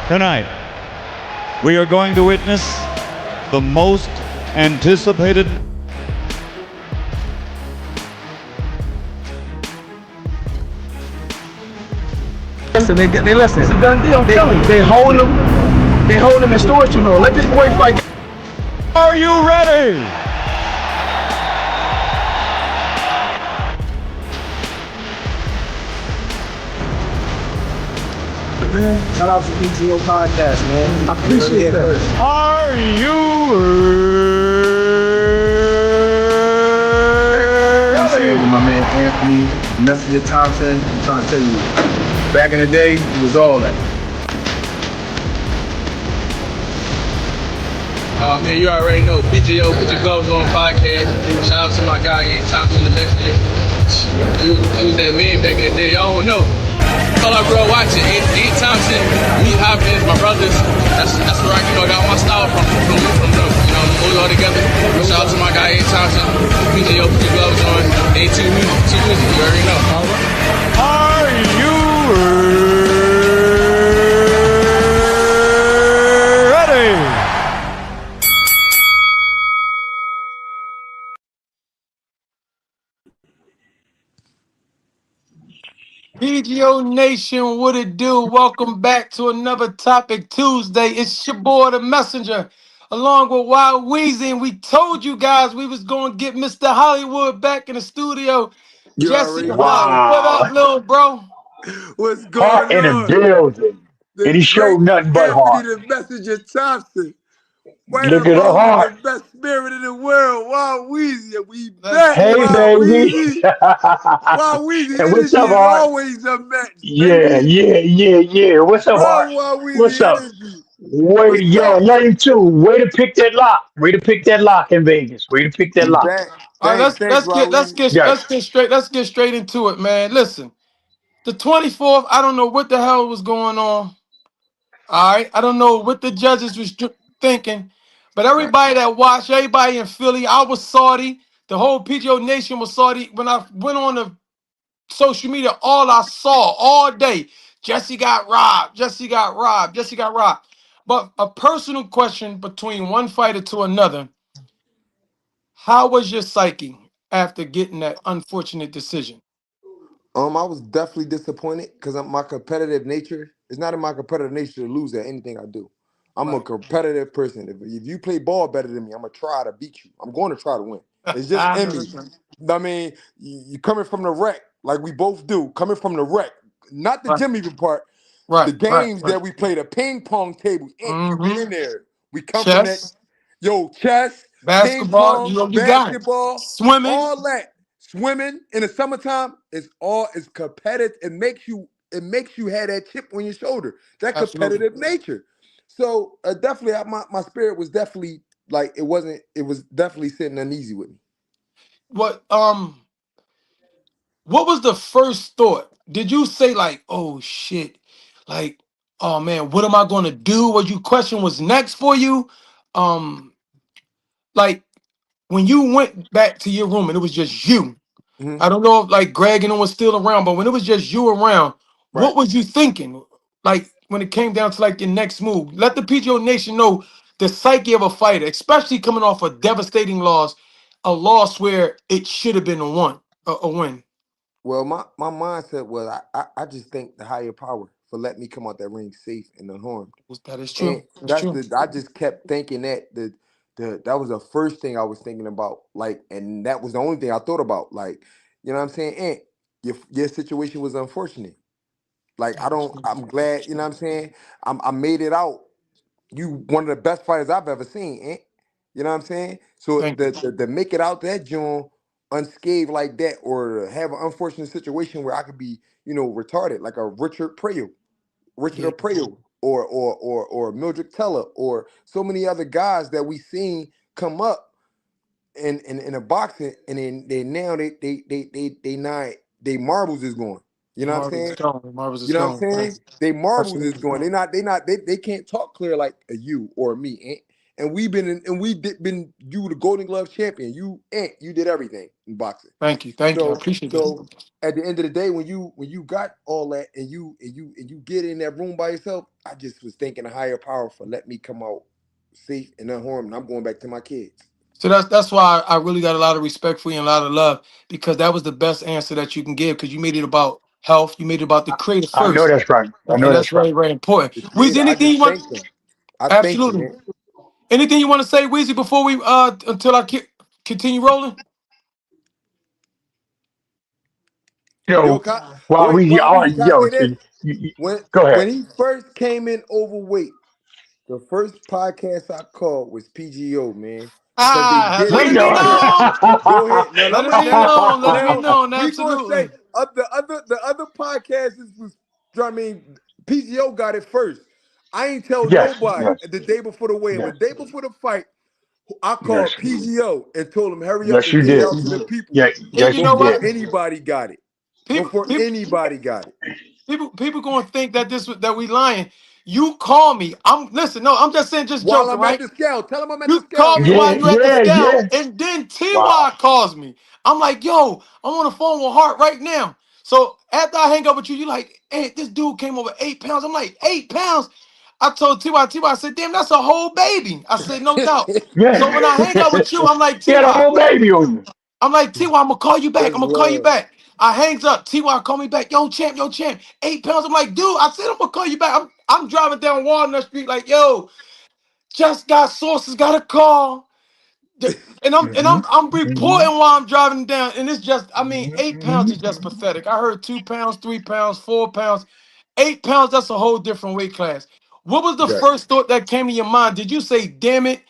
Tonight, we are going to witness the most anticipated. Listen, they listen. It's a done deal. They hold him. They hold him in storage too long. Let this boy fight. Are you ready? Man, shout out to PGO podcast, man. I appreciate that. Are you ready? My man Anthony, Messenger Thompson. I'm trying to tell you, back in the day, it was all that. Man, you already know PGO, Put Your Gloves On podcast. Shout out to my guy, Thompson, the Messenger. He was that man back in the day, y'all don't know. All I grew up watching, Anthony Thompson, me, Hopkins, my brothers. That's where I got my style from them. We all together. Shout out to my guy, Thompson, PGO, Put Your Gloves On, A2 Music, you already know. Are you ready? PGO Nation, what it do? Welcome back to another Topic Tuesday. It's your boy, the Messenger, along with Y-Weezy, and we told you guys we was going to get Mr. Hollywood back in the studio. You Jesse already Hart, know. what up, little bro? What's Hart going in the on? building. The And he great showed nothing but Anthony heart. the Messenger Thompson. Right Look at the along with the heart. best spirit in the world, Y-Weezy. We Let's back, get Hey, it. baby. Y-Weezy. Y-Weezy, And what's energy up, is Hart? always unmatched, Yeah, baby. yeah, yeah, yeah. What's up, Hart? Strong Y-Weezy What's up? energy. Wait, What's yeah, up? lane two. Way to pick that lock. Way to pick that lock in Vegas. Way to pick that We lock. back. All right, Thanks, Y-Weezy. Yes. let's get straight into it, man. Listen, the 24th, I don't know what the hell was going on. All right, I don't know what the judges was thinking, but Right. everybody that watched, everybody in Philly, I was salty. The whole PGO Nation was salty. When I went on the social media, all I saw all day, Jesse got robbed, Jesse got robbed, Jesse got robbed. But a personal question between one fighter to another: how was your psyche after getting that unfortunate decision? I was definitely disappointed because my competitive nature, it's not in my competitive nature to lose at anything I do. I'm a Right. competitive person. If you play ball better than me, I'm gonna try to beat you. I'm going to try to win. It's just I in know me. that's right. I mean, you coming from the wreck, like we both do, coming from the wreck, not the Right, gym even part, the right, right, games right. that we play, the ping pong table. You've been Mm-hmm. in there. We come from that, Chess, chess, ping basketball, pong, you got it. basketball, Swimming. all that. Swimming in the summertime is competitive. It makes you have that chip on your shoulder. That Absolutely. competitive nature. So definitely, my spirit was definitely like it wasn't. It was definitely sitting uneasy with me. What what was the first thought? Did you say like, oh shit, like, oh man, what am I gonna do? What you question was next for you? Um, like when you went back to your room and it was just you. Mhm. I don't know if like Greg and them was still around, but when it was just you around, Right. what was you thinking? Like when it came down to like your next move. Let the PGO Nation know the psyche of a fighter, especially coming off a devastating loss, a loss where it should have been a win. Well, my mindset was I just thank the higher power for letting me come out that ring safe and unharmed. That is And true. That's true. I just kept thinking that was the first thing I was thinking about. Like, and that was the only thing I thought about. Like, you know what I'm saying? And your situation was unfortunate. Like, I'm glad, you know what I'm saying? I made it out. You one of the best fighters I've ever seen, you know what I'm saying? So Thank you. the make it out that joint unscathed like that, or to have an unfortunate situation where I could be, retarded, like a Richard Yeah. Apreo, or Mildred Teller, or so many other guys that we seen come up in a boxing, and then they not they marbles is going. You know what I'm Marvin is saying? gone. Marvin is You know what I'm gone. saying? They marbles is Absolutely. going. They can't talk clear like a you or me. and been you the Golden Glove champion. You did everything in boxing. Thank you. Thank you. I So appreciate that. so at the end of the day, when you got all that and you get in that room by yourself, I just was thanking a higher power for letting me come out safe and unharmed, and I'm going back to my kids. So that's why I really got a lot of respect for you and a lot of love because that was the best answer that you can give because you made it about health. You made it about the creator I know first. that's right. I And know that's that's right. very, very important. The Weezy, creator, I anything you just want? thanked them. I thank you, Absolutely. man. Anything you want to say, Weezy, before we until I continue rolling? Yo, Yo, while wait, we are, can I yo, say this? When go ahead. when he first came in overweight, the first podcast I called was PGO, man, because they Ah, did let We it be know. everything. known. Go ahead. Now Let let it me be now known. Let it be now known. we gonna say Absolutely. the other podcasts was I mean PGO got it first. I ain't tell Yes, nobody yes, the day before the weigh-in, yes, but the day before the fight, I yes. called PGO and told him hurry up Yes, and you get it did. out to the people Yeah, And yes, you you know before what? did. anybody got it. People, Before people, anybody got it. people gonna think that that we lying. You call me. I'm listen. No, I'm just saying, just While joking, I'm at right? the scale, tell him I'm at the You scale, called me Ant. while Yeah, you at the yeah, scout, yeah. and then Wow. Ty calls me. I'm like, yo, I'm on the phone with Hart right now. So after I hang up with you, you like, hey, this dude came over 8 pounds. I'm like, 8 pounds. I told Ty, I said, damn, that's a whole baby. I said, no doubt. Yeah. So when I hang up with you, I'm like, He had a Ty. whole baby on you. I'm gonna call you back. That's I'm gonna call you love. back. I hangs up. Call me back. Yo, champ, 8 pounds. I'm like, dude, I said I'm gonna call you back. I'm driving down Walnut Street, like, yo, just got sources, got a call. Hmm. I'm Hmm. reporting while I'm driving down. And it's just, I mean, 8 pounds is Hmm. just pathetic. I heard 2 pounds, 3 pounds, 4 pounds. 8 pounds, that's a whole different weight class. What was the Right. first thought that came to your mind? Did you say, damn it?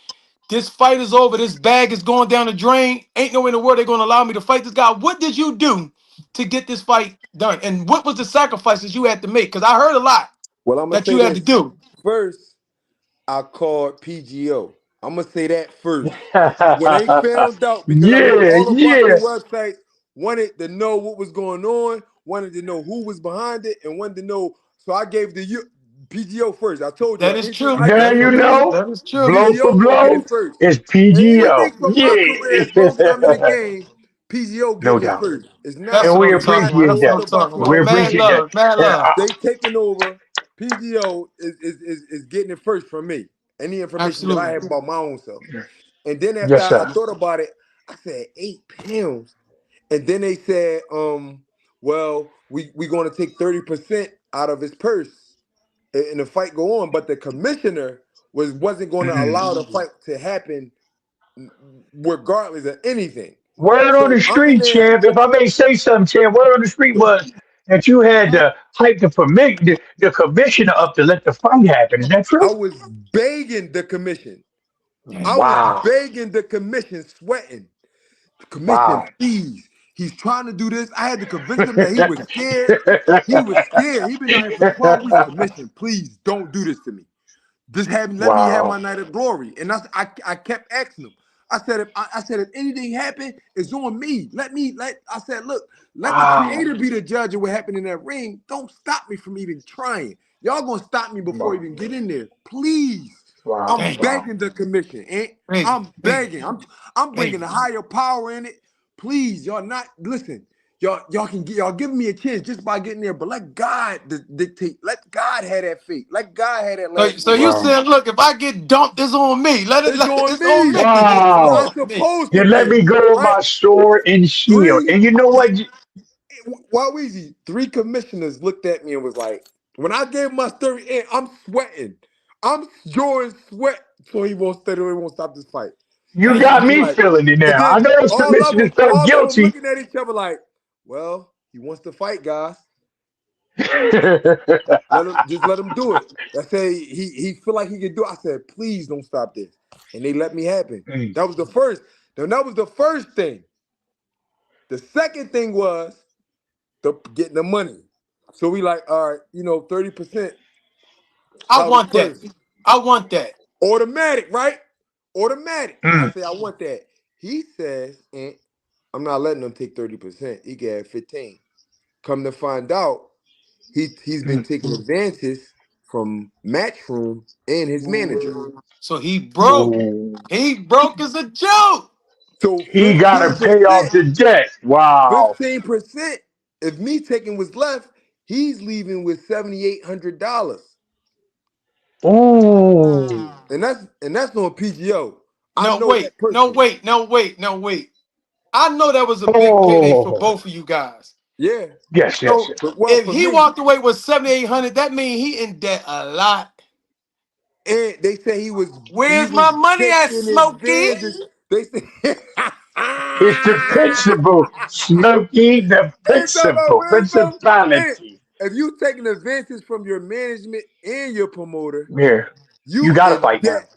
This fight is over. This bag is going down the drain. Ain't no way in the world they're going to allow me to fight this guy. What did you do to get this fight done? And what was the sacrifices you had to make? Because I heard a lot Well, I'm gonna that say you had to this. do. First, I called PGO. I'm gonna say that first. When they found out, because I know Yeah, all the yeah. boxing websites wanted to know what was going on, wanted to know who was behind it, and wanted to know. So I gave PGO first. I told y'all That is anything true. I Now get That, you from that, me, know, that is true. blow for PGO gonna get blow it first. is And PGO. anything from my career, as long as I'm in the Yeah. game, PGO No getting it doubt. first. It's not. That's And what we I'm It's talking not about. appreciate That's no what that. I'm other talking boxing We about. promotion. Mad appreciate that. love. Mad And love. They taking over. PGO is getting it first from me. Any information that I Absolutely. have about my own self. And then after yes, I sir. thought about it, I said 8 pounds. And then they said, well, we going to take 30% out of his purse and the fight go on. But the commissioner wasn't going to Mm-mm. allow the fight to happen regardless of anything. Word on the So I'm in street, there. champ. If I may say something, champ, word on the street was that you had to hype the commissioner up to let the fight happen. Is that I true? was begging the commission. I Dang. was Wow. begging the commission, sweating. Commission, Wow. please. He's trying to do this. I had to convince him that he was scared. He was scared. He been out here for 12 weeks. Commission, please don't do this to me. Just let me have Wow. my night of glory. And I kept asking him. I said if anything happened, it's on me. I said, look, let the Wow. creator be the judge of what happened in that ring. Don't stop me from even trying. Y'all gonna stop me before I Wow. even get in there. Please. Wow. I'm Dang. Wow. begging the commission. And Crazy. I'm Crazy. begging. I'm bringing Crazy. a higher power in it. Please, y'all not listen. Y'all can get y'all giving me a chance just by getting there, but let God dictate. Let God have that fate. Let God have that last So word. you Wow. said, look, if I get dumped, it's on me. It's on It's on me. me. It's It's not Wow. on me. supposed You to let be, me go with right? my sword and shield. Three, And you know what? Y-Weezy, three commissioners looked at me and was like, when I gave my story in, I'm sweating. I'm drawing sweat so he won't stay there, he won't stop this fight. You And Dang. they got was me like, feeling it and now. I then know those commissioners felt all of them guilty. looking at each other like, well, he wants to fight, guys. Let him do it. I say he feel like he can do it. I said, please don't stop this. And they let me happen. Mm, That was the first. Then that was the first thing. The second thing was the getting the money. So we like, all right, 30%. I That was want that. first. I want that. Automatic, right? Automatic. I mm, say, I want that. He says, I'm not letting them take 30%. He got 15. Come to find out, he's been mm, taking advances from Matchroom and his manager. So he broke. Oh, He broke as a joke. So he got to pay off the debt. Wow. 15%. If me taking what's left, he's leaving with $7,800, Oh, and that's on PGO. I No, know wait. that No, person. wait. No, wait. No, wait. I know that was a big payday for oh. both of you guys. Yeah, Yes, yes, So yes. but well if for he me, walked away with 7,800, that means he in debt a lot. and they say he Where's my was money at, taking Smokey? advantage. They say It's the principle, Smokey, the Ain't talking about principle, where from. Hey, principality. if you taking advances from your management and your promoter, Yeah. You you got to in fight now. debt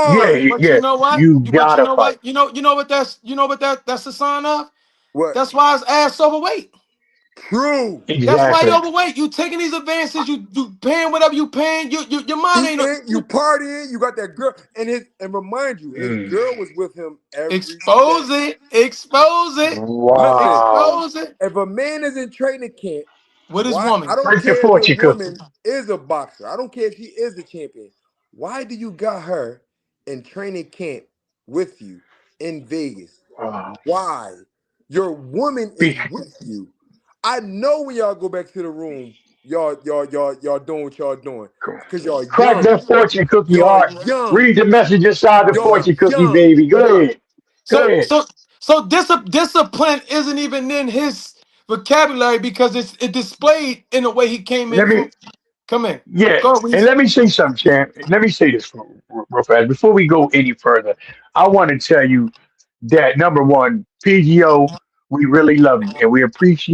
Yeah, large. But you yeah. know what? You But got you to know fight. what? You know what that's a sign of? What? That's why his ass overweight. True. That's why he Exactly. overweight. You taking these advances, you paying whatever you paying. Your mind ain't Eating, you partying, you got that girl, and remind you, his Mm. girl was with him every step. expose it, expose it, Listen, Wow. expose it. if a man is in training camp, With his why? I woman. don't Break the care if your fortune cookie. woman is a boxer. I don't care if she is the champion. Why do you got her in training camp with you in Vegas? Wow. Why? Your woman is Be- with you. I know when y'all go back to the room, y'all doing what y'all doing. Cause y'all Crack young. that fortune cookie, Y'all Heart. young. Read the message inside the Y'all fortune cookie, young. baby. Go ahead. Go So ahead. so discipline isn't even in his vocabulary because it displayed in the way he came in Let me, from. Come in. yeah, Go, and Reese. let me say something, champ. Let me say this real fast. Before we go any further, I want to tell you that number one, PGO, we really love you and we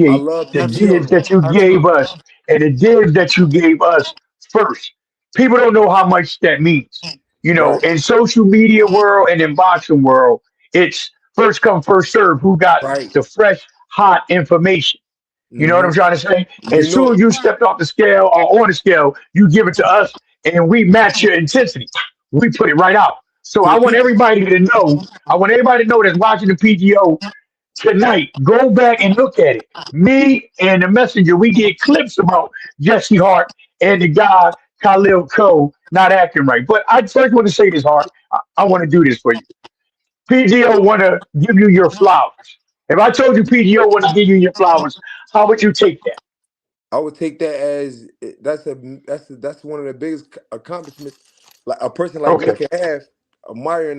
I appreciate love the PGO. gives that you gave Absolutely. us and the gives that you gave us first. People don't know how much that means. You know, Right, in social media world and in boxing world, it's first come, first serve who got right. the fresh, hot information. You know what I'm Hmm. trying to say? You As know, soon as you stepped off the scale or on the scale, you give it to us and we match your intensity. We put it right out. So to I the want people. everybody to know, I want everybody to know that's watching the PGO tonight, go back and look at it. Me and the messenger, we did clips about Jesse Hart and the guy Khalil Coe not acting right. But I first want to say this, Hart. I want to do this for you. PGO want to give you your flowers. If I told you PGO want to give you your flowers, how would you take that? I would take that as that's one of the biggest accomplishments like a person like me Okay, can have,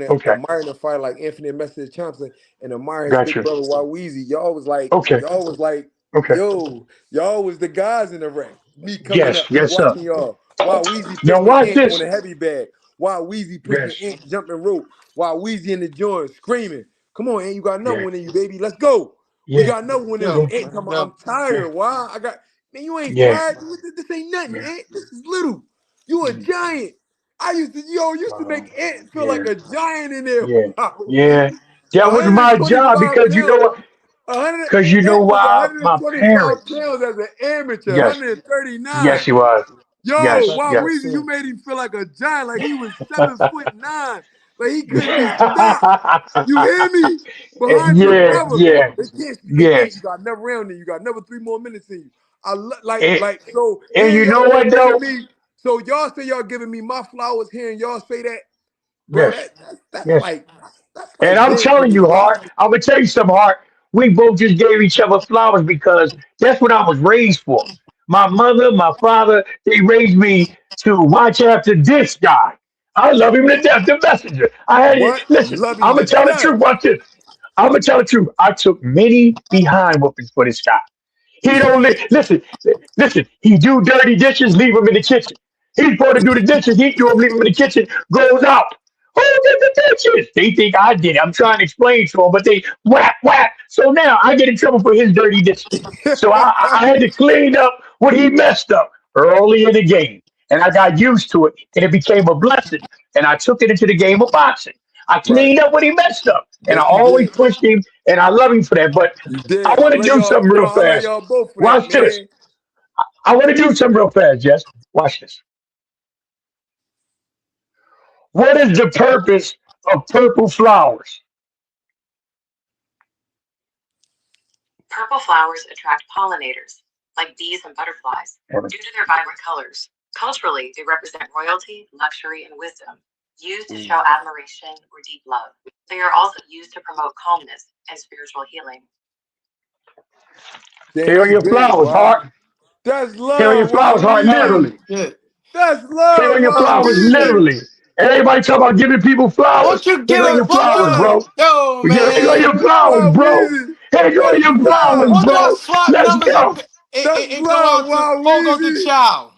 okay, admiring a fighter like Anthony Messenger Thompson and admire his big gotcha. brother Y-Weezy. Okay, Y'all was like, okay. yo, y'all was the guys in the ring. Me coming Yes, up, me yes, sir. watching y'all. Y-Weezy Now pushing watch Ant on this. a heavy bag. Y-Weezy pushing Yes, Ant jumping rope. Y-Weezy in the joint screaming. Come on, Ant, you got another yeah, one in you, baby. Let's go. We yeah, got another one in Yo, us. yeah, Ant talking about, yo. I'm yeah, tired. Why? I got Man, you ain't yeah, tired. This ain't nothing, yeah. Ant. This is little. You a Mm, giant. Used to make wow. Ant feel like Yeah, a giant in there. yeah, Wow. yeah. That was my job 125 because you know pounds. what? 100 Because you know Ant was why? My 125 parents. pounds as an amateur. Yes, yes, 139. he was. Yo, Yes, Respect wow, to that yes. Weezy, you too. made him feel like a giant, like he was 7'9". Like he couldn't be stopped. You hear me? Behind your Yeah, brother. yeah, They can't speak. Hey, yeah. Ant, you got another round in you. Got another 3 more minutes in you. And, So and hearing you know y'all say what that to though? me. So y'all say y'all giving me my flowers, hearing y'all say that, bro. Yes, That's yes. like that's And like I'm big for telling me, you, bro. Hart, I'm gonna tell you something, Hart. We both just gave each other flowers because that's what I was raised for. My mother, my father, they raised me to watch after this guy. I love him to death, the messenger. I had it. What? Listen, Love him I'm to gonna tell the truth. death. Watch this. I'm gonna tell the truth. I took many behind whoopings for this guy. He don't listen. Listen. He do dirty dishes. Leave him in the kitchen. He's supposed to do the dishes. He do them. Leave him in the kitchen. Goes out. Who did the dishes? They think I did it. I'm trying to explain to them, but they whack whack. So now I get in trouble for his dirty dishes. So I had to clean up what he messed up early in the game, and I got used to it, and it became a blessing. And I took it into the game of boxing. I Right. cleaned up what he messed up, and I Yes, you always did. pushed him, and I love him for that. But You I did. want to do something real I love fast. y'all both for that, Watch this. man. I want to do something real fast, Jess. Watch this. What is the purpose of purple flowers? Culturally, they represent royalty, luxury, and wisdom, used to Mm. show admiration or deep love. They are also used to promote calmness and spiritual healing. Damn, Here are that's your big. flowers, Wow. Hart. That's Here are your love. flowers, Wow, Hart. Oh Weezy. Literally. shit. That's Here are love. your Wow, Oh flowers. shit. Weezy. Literally. And everybody talking about giving people flowers. Won't you Here give are it? your That's Won't flowers, love. bro. you? Yo, Here are man. your flowers, Wow, bro. Weezy. Here are That's your flowers, love. Won't y'all bro. swap Let's numbers go. That's and go love. out to Wow, Fogo de Weezy. Chao?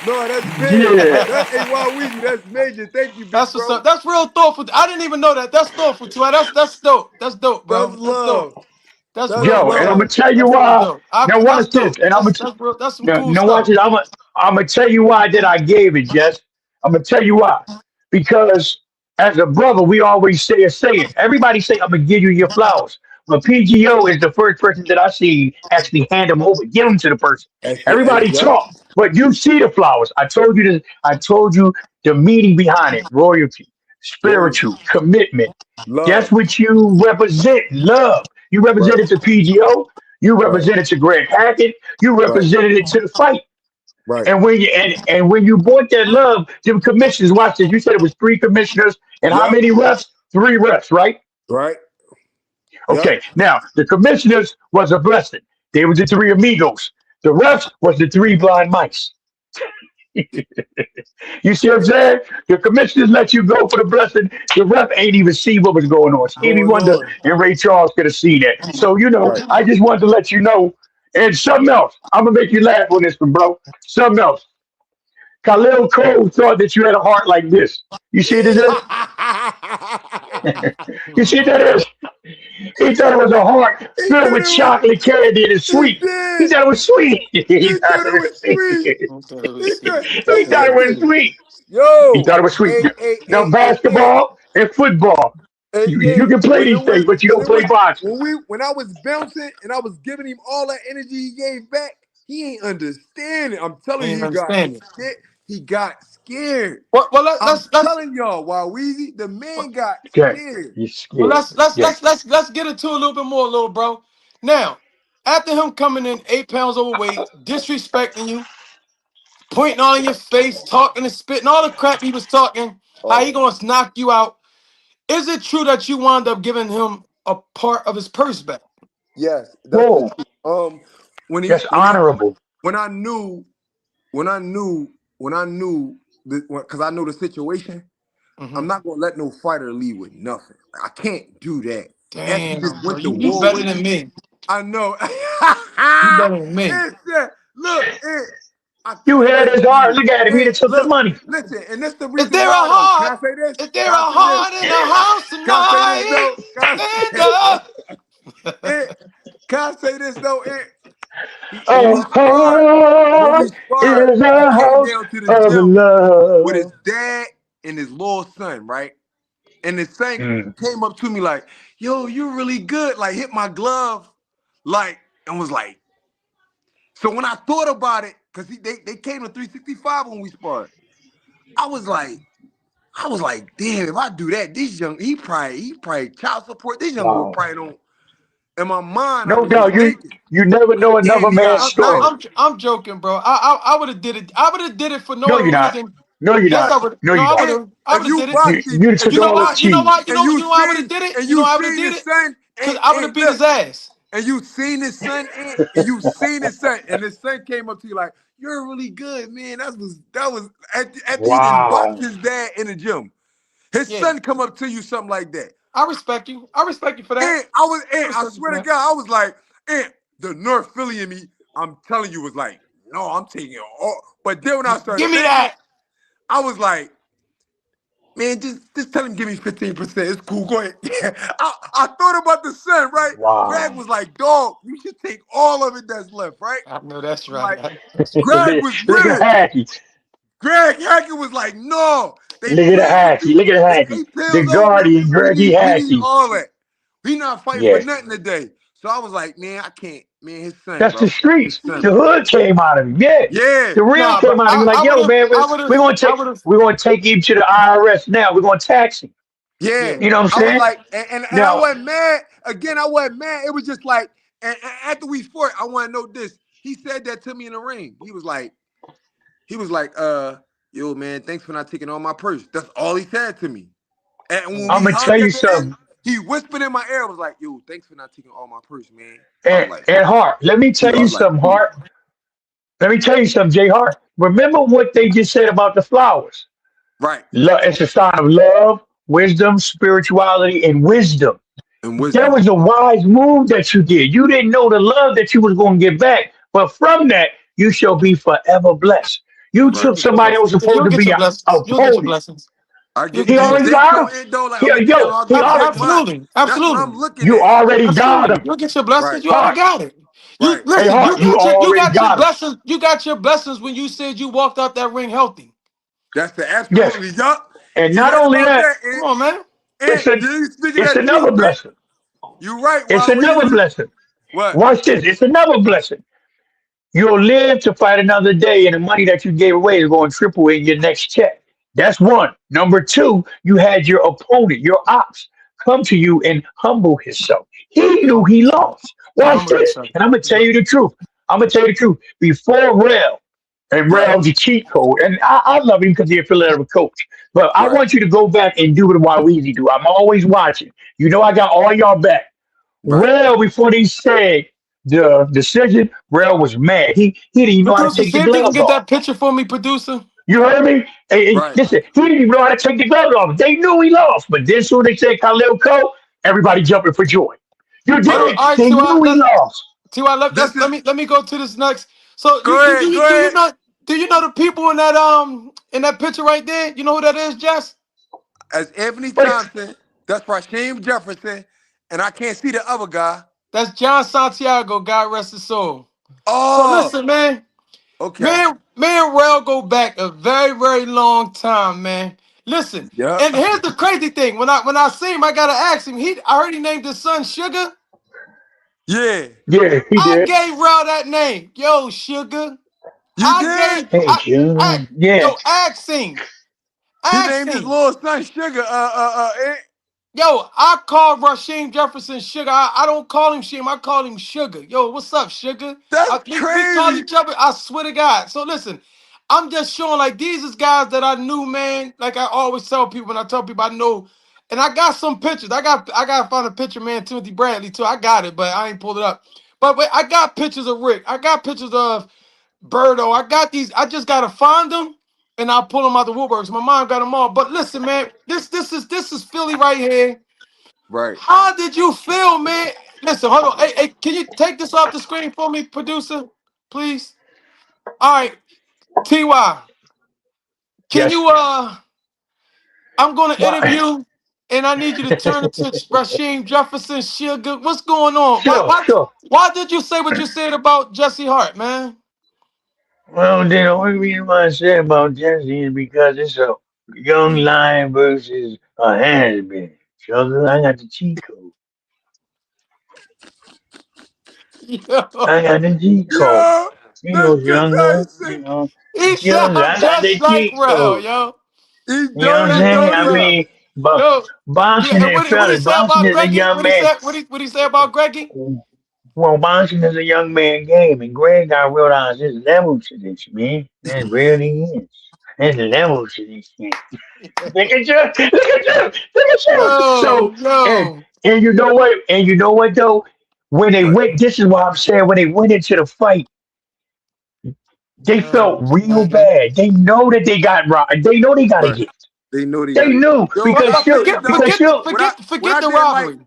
No, that's big. Yeah. That ain't Wow, Weezy. That's major. Thank you, That's big what's bro. up. That's real thoughtful. I didn't even know that. That's thoughtful too. That's dope. That's dope, That's bro. That's dope. love. That's That's real Yo, and dope. I'm gonna love. tell you That's real why. dope. Now That's watch this, dope. and That's real. That's some now, cool now watch stuff. this. I'm gonna tell you why that I gave it, Jess. I'm gonna tell you why. Because as a brother, we always say a saying. Everybody say, "I'm gonna give you your flowers." But PGO is the first person that I see actually hand them over, give them to the person. That's it. Hey, Everybody yep. talk, but you see the flowers. I told you this. I told you the meaning behind it: royalty, Royalty. spiritual, commitment. That's Love. what you represent. Love. You Right. represented to PGO. You Right. represented to Greg Hackett. You Right. represented it to the fight. Right. And when you bought that love, them commissioners, watch this. You said it was three commissioners and how Yep. many refs? Three refs, right? Right. Yep. Okay. Now the commissioners was a blessing. They were the three amigos. The refs was the three blind mice. You see what I'm saying? The commissioners let you go for the blessing. The ref ain't even see what was going on. Stevie Going Wonder on. and Ray Charles could have seen that. So Right. I just wanted to let you know. And something else. I'm gonna make you laugh on this one, bro. Something else. Khalil Cole thought that you had a heart like this. You see this is? You see that is? He thought it was a heart He filled thought with it was. chocolate candy and it's He sweet. He did. thought it was sweet. He He thought thought it it was was sweet. sweet. I thought it He was thought. sweet. He Hey, thought it was listen. sweet. He Yo. thought it was sweet. Hey, hey, Now hey, hey, hey, basketball and football. hey, You hey. can play these things, but you When don't it play was boxing. when I was bouncing and I was giving him all that energy he gave back, he ain't understanding. I'm I telling you, ain't he got understanding. scared. He got scared. Well, I'm let's telling y'all, while Weezy, the man got Okay. scared. You're well scared. Yeah. let's get into a little bit more, little bro. Now, after him coming in 8 pounds overweight, disrespecting you, pointing all in your face, talking and spitting all the crap he was talking, how he Oh, gonna knock you out? Is it true that you wound up giving him a part of his purse back? yes, that's the Whoa. truth. When he That's honorable. when I knew when I knew when I knew because I know the situation, Hmm. I'm not gonna let no fighter leave with nothing. I can't do that. After you just Damn, bro, went to you war better with than me, me. I know. You better than me. Look, I You couldn't had let his him heart. leave. Look at him. He Hey, done took the look, money. listen, and that's the Is reason there a why though. Can heart? I say this? Is there Can I a say this? heart in the house Can I say this tonight? though? Can Stand I, up. can I say this though? When A we sparred, heart is he a came house down to the of gym with his love. dad and his little son, right? And his son Mm. came up to me like, "Yo, you're really good." Like hit my glove, like and was like. So when I thought about it, because they came to 365 when we sparred, I was like, damn, if I do that, this young he probably child support. This young boy Wow. probably don't. In my mind, I No was just doubt. thinking, You never like, know damn, another he got man's I, story. strong. I'm joking, bro. I would have did it. I would have did it for no No, other you're not. reason. No, you're Yes, not. I would. No, No, you're I would not. And have. I if would have you did it. You, boxing you and took You know all the why? You know cheese. why? and You know why I would have did it? and You know you why I would have seen did his it? son, Cause I would have and beat his look, ass. and you seen his son, and you seen his son, and his son came up to you like, "You're really good, man." That was after he didn't box Wow. his dad in the gym. His Yeah, son come up to you something like that. I respect you. I respect you for that. I I respect you for swear to that. God, I was like, the North Philly in me, I'm telling you, was like, no, I'm taking it all. But then when I started Give me thinking, that. I was like, man, just tell him give me 15%. It's cool. Go ahead. Yeah. I thought about the son, right? Greg Wow. was like, dog, you should take all of it that's left, right? I know that's I'm right. like, That's right. Greg was Look with at it. Hacky. Greg Hackett was like, no, they Look at playing with Hacky. you. Look at They Hacky. 8 pounds The overweight. Guardian, Greggy We need Hacky. all that. We not fighting for Yeah. nothing today. So I was like, man, I can't, man, his son, That's the bro. His streets. son, The bro. hood came out of him. Yeah. Yeah. The real Nah, came but out of him. Like, I would yo, have. man, I would have. I would have. we're gonna take him to the IRS now. We're gonna tax him. Yeah. Yeah. You know what I I'm was saying? like, and I Now, wasn't mad. Again, I wasn't mad. It was just like, and after we fought, I want to know this. He said that to me in the ring. He was like, He was like, yo, man, thanks for not taking all my purse. That's all he said to me. And when I'm we gonna tell hugged you at the end, something. he whispered in my ear, was like, yo, thanks for not taking all my purse, man. I was And, like, and Hart, let me tell I you was like, something, Hart. Let me tell you something, Jay Hart. Remember what they just said about the flowers. right. It's a sign of love, wisdom, spirituality, and wisdom. And That wisdom. was a wise move that you did. You didn't know the love that you was going to get back, but from that, you shall be forever blessed. You Right. You'll took get your somebody that was blessings. supposed You'll to get be your a blessings. You'll get your opponent. blessings. I You'll get He get your you already they blessings. got him. quoting though, like, He, oh, we taking yo, all he good already, shit. Right. Absolutely. That's what I'm Absolutely. looking you at. already got Absolutely. him. You'll get your blessings. Right. You already Hart, got it. You Right. hey, listen, Hart, you you already got your got him. blessings. You got your blessings when you said you walked out that ring healthy. That's the Yes. absolutely yup. And You not right only about that, that. Come on, man. And it's a, you speaking it's that another truth, and blessing. you right, It's another Y-Weezy. blessing. What? Watch this. It's another blessing. You'll live to fight another day, and the money that you gave away is going to triple in your next check. That's one. Number two, you had your opponent, your ops, come to you and humble himself. He knew he lost. He Watch humbled this. himself. And I'm going to tell you the truth. I'm going to tell you the truth. Before Rel, and Right. Rel's a cheat code, and I love him because he's a Philadelphia coach. But I Right. want you to go back and do what Y-Weezy do. I'm always watching. You know I got all y'all back. Right. Well, before they said the decision, Rel was mad. He didn't even know how to Producer, take the see if you can gloves get off. that picture for me, producer. You heard me? Hey, Right. listen, he didn't even know how to take the gloves off. They knew he lost, but then soon they said Khalil Cole, everybody jumping for joy. You Hold dig on. it? Yo, All right, They T.Y. knew he lost. T.Y. this is Let me go to this next. So go ahead, go ahead. do you know the people in that picture right there? You know who that is, Jess? As Anthony But Thompson, that's Rasheem Jefferson, and I can't see the other guy. That's John Santiago. God rest his soul. So Oh, listen, man. okay. Me and Rail go back a very, very long time, man. Listen, Yep. and here's the crazy thing. When I see him, I gotta ask him. I heard he named his son Sugar. Yeah. yeah, he I did. gave Rail that name. Yo, Sugar. You did? Hey, June. Yeah. Yo, ask him. He Ask named his him. little son Sugar. Yo, I call Rasheem Jefferson Sugar. I don't call him Sheem. I call him Sugar. Yo, what's up, Sugar? That's We call crazy. each other. I swear to God. So listen, I'm just showing like these is guys that I knew, man. Like I always tell people when I tell people I know, and I got some pictures. I gotta find a picture, man. Timothy Bradley too. I got it, but I ain't pulled it up. But wait, I got pictures of Rick. I got pictures of Birdo. I got these. I just gotta find them. And I'll pull them out the woodworks. My mom got them all. But listen, man, this is Philly right here. Right. How did you feel, man? Listen, hold on. Hey, can you take this off the screen for me, producer? Please. All right, TY. Can Yes. you I'm gonna Why? interview and I need you to turn it to Rasheem Jefferson Sugar. What's going on? Sure, sure. Why did you say what you said about Jesse Hart, man? Well, the only reason why I say about Jesse is because it's a young lion versus a has-been. Sugar, I got the cheat code. Yo, I got the cheat code. Yeah. You know, That's just how he younger, said. he younger, sound I got the just like cheat Rel, code. yo. He You know what I'm dirty, Just saying? like I dirty. Rel. mean, but Yo, boxing yeah, and what he fellas, say boxing about is a Greggy? young man. What he say about Greggy? Well, boxing is a young man game, and Greg got to realize there's levels to this, man. There really is. There's levels to this thing. Look at you! Look at you! Look at you! Yo, So, and yo. and you know what? And you know what though? When they What? went, this is why I'm saying when they went into the fight, they felt Oh, real man. bad. They know that they got robbed. They know they got to Right. hit. They know they They got it. knew Yo, But, because I'll but tell you shoot, though. because shoot. What forget I the didn't like, robbery.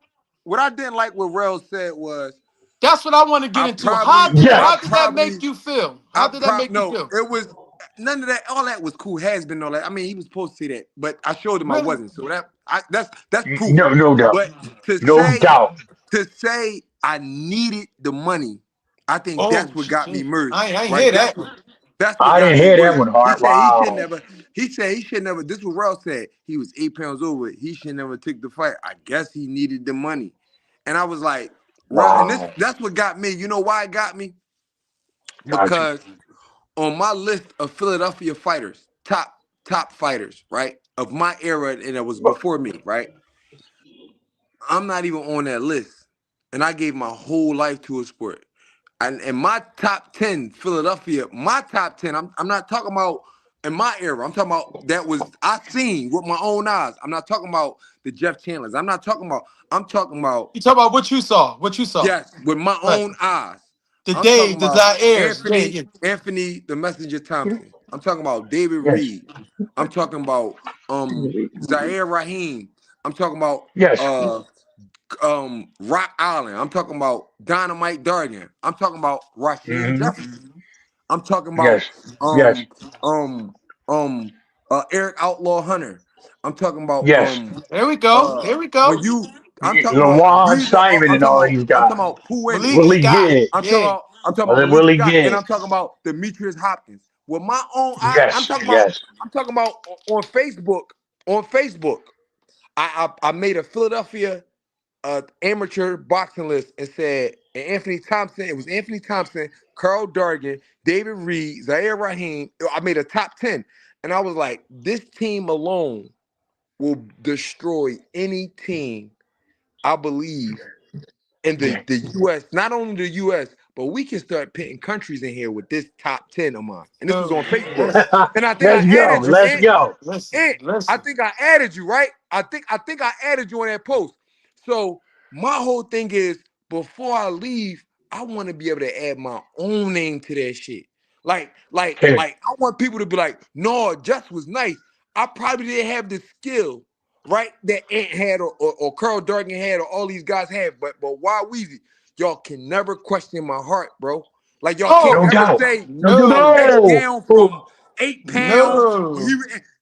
what Rel said was, That's what I want to get I into. How probably, did I Yes, that make probably, you feel? How did that make you no, feel? it was none of that. All that was cool. Has been all that. I mean, he was supposed to say that, but I showed him I Really? wasn't. So that's proof. no, no doubt, But to no say doubt. to say I needed the money, I think that's Oh, what got me shit. merged. I ain't Right? hear that. That's what I got didn't me hear that merged. one, Hart. Wow. He said he should never. This is what Rel said. He was 8 pounds over. He should never take the fight. I guess he needed the money, and I was like, Rel, and Wow. that's what got me. You know why it got me? Got you. Because on my list of Philadelphia fighters, top fighters, right, of my era, and it was before me, right? I'm not even on that list, and I gave my whole life to a sport. and my top 10, Philadelphia, my top 10, I'm not talking about in my era. I'm talking about that was I seen with my own eyes. I'm not talking about the Jeff Chandlers. I'm talking about You talk about what you saw. What you saw. yes, with my Right. own eyes. The I'm talking Dave, the about Zaires. Yeah, Anthony, yeah. Anthony the Messenger Thompson. I'm talking about David Yes. Reed. I'm talking about Zaire Raheem. I'm talking about Yes. uh Rock Island. I'm talking about Dynamite Dargan. I'm talking about Rasheed Hmm. Jefferson. I'm talking about Yes. Yes. um um um Eric Outlaw Hunter. I'm talking about Yes. There we go. There we when go. you I'm talking about Lawan these Simon and all these I'm guys. talking about Pooh Malik Ennis. Willie Scott. Ginn. Yeah. I'm talking about Malik Willie Scott, and Ginn. I'm talking about Demetrius Hopkins. With my own eyes, Yes. Yes. I'm talking about on Facebook. On Facebook, I made a Philadelphia amateur boxing list and said and Anthony Thompson. It was Anthony Thompson, Carl Dargan, David Reed, Zaire Raheem. I made a top 10, and I was like, this team alone will destroy any team. I believe in Yeah. the U.S. Not only the U.S., but we can start putting countries in here with this top 10 of mine. And this was on Dude, Facebook. listen, And I think I Let's go. added you, Let's go. listen, and I listen. think I added you, right? I think I added you on that post. So my whole thing is before I leave, I want to be able to add my own name to that shit. Okay. I want people to be like, no, Just was nice. I probably didn't have the skill, right? That Ant had or Carl Dargan had or all these guys had, but Y-Weezy, y'all can never question my heart, bro. Like y'all can't No Oh, ever doubt. say No he doubt. was X no, No. down Oh, from 8 pounds. no.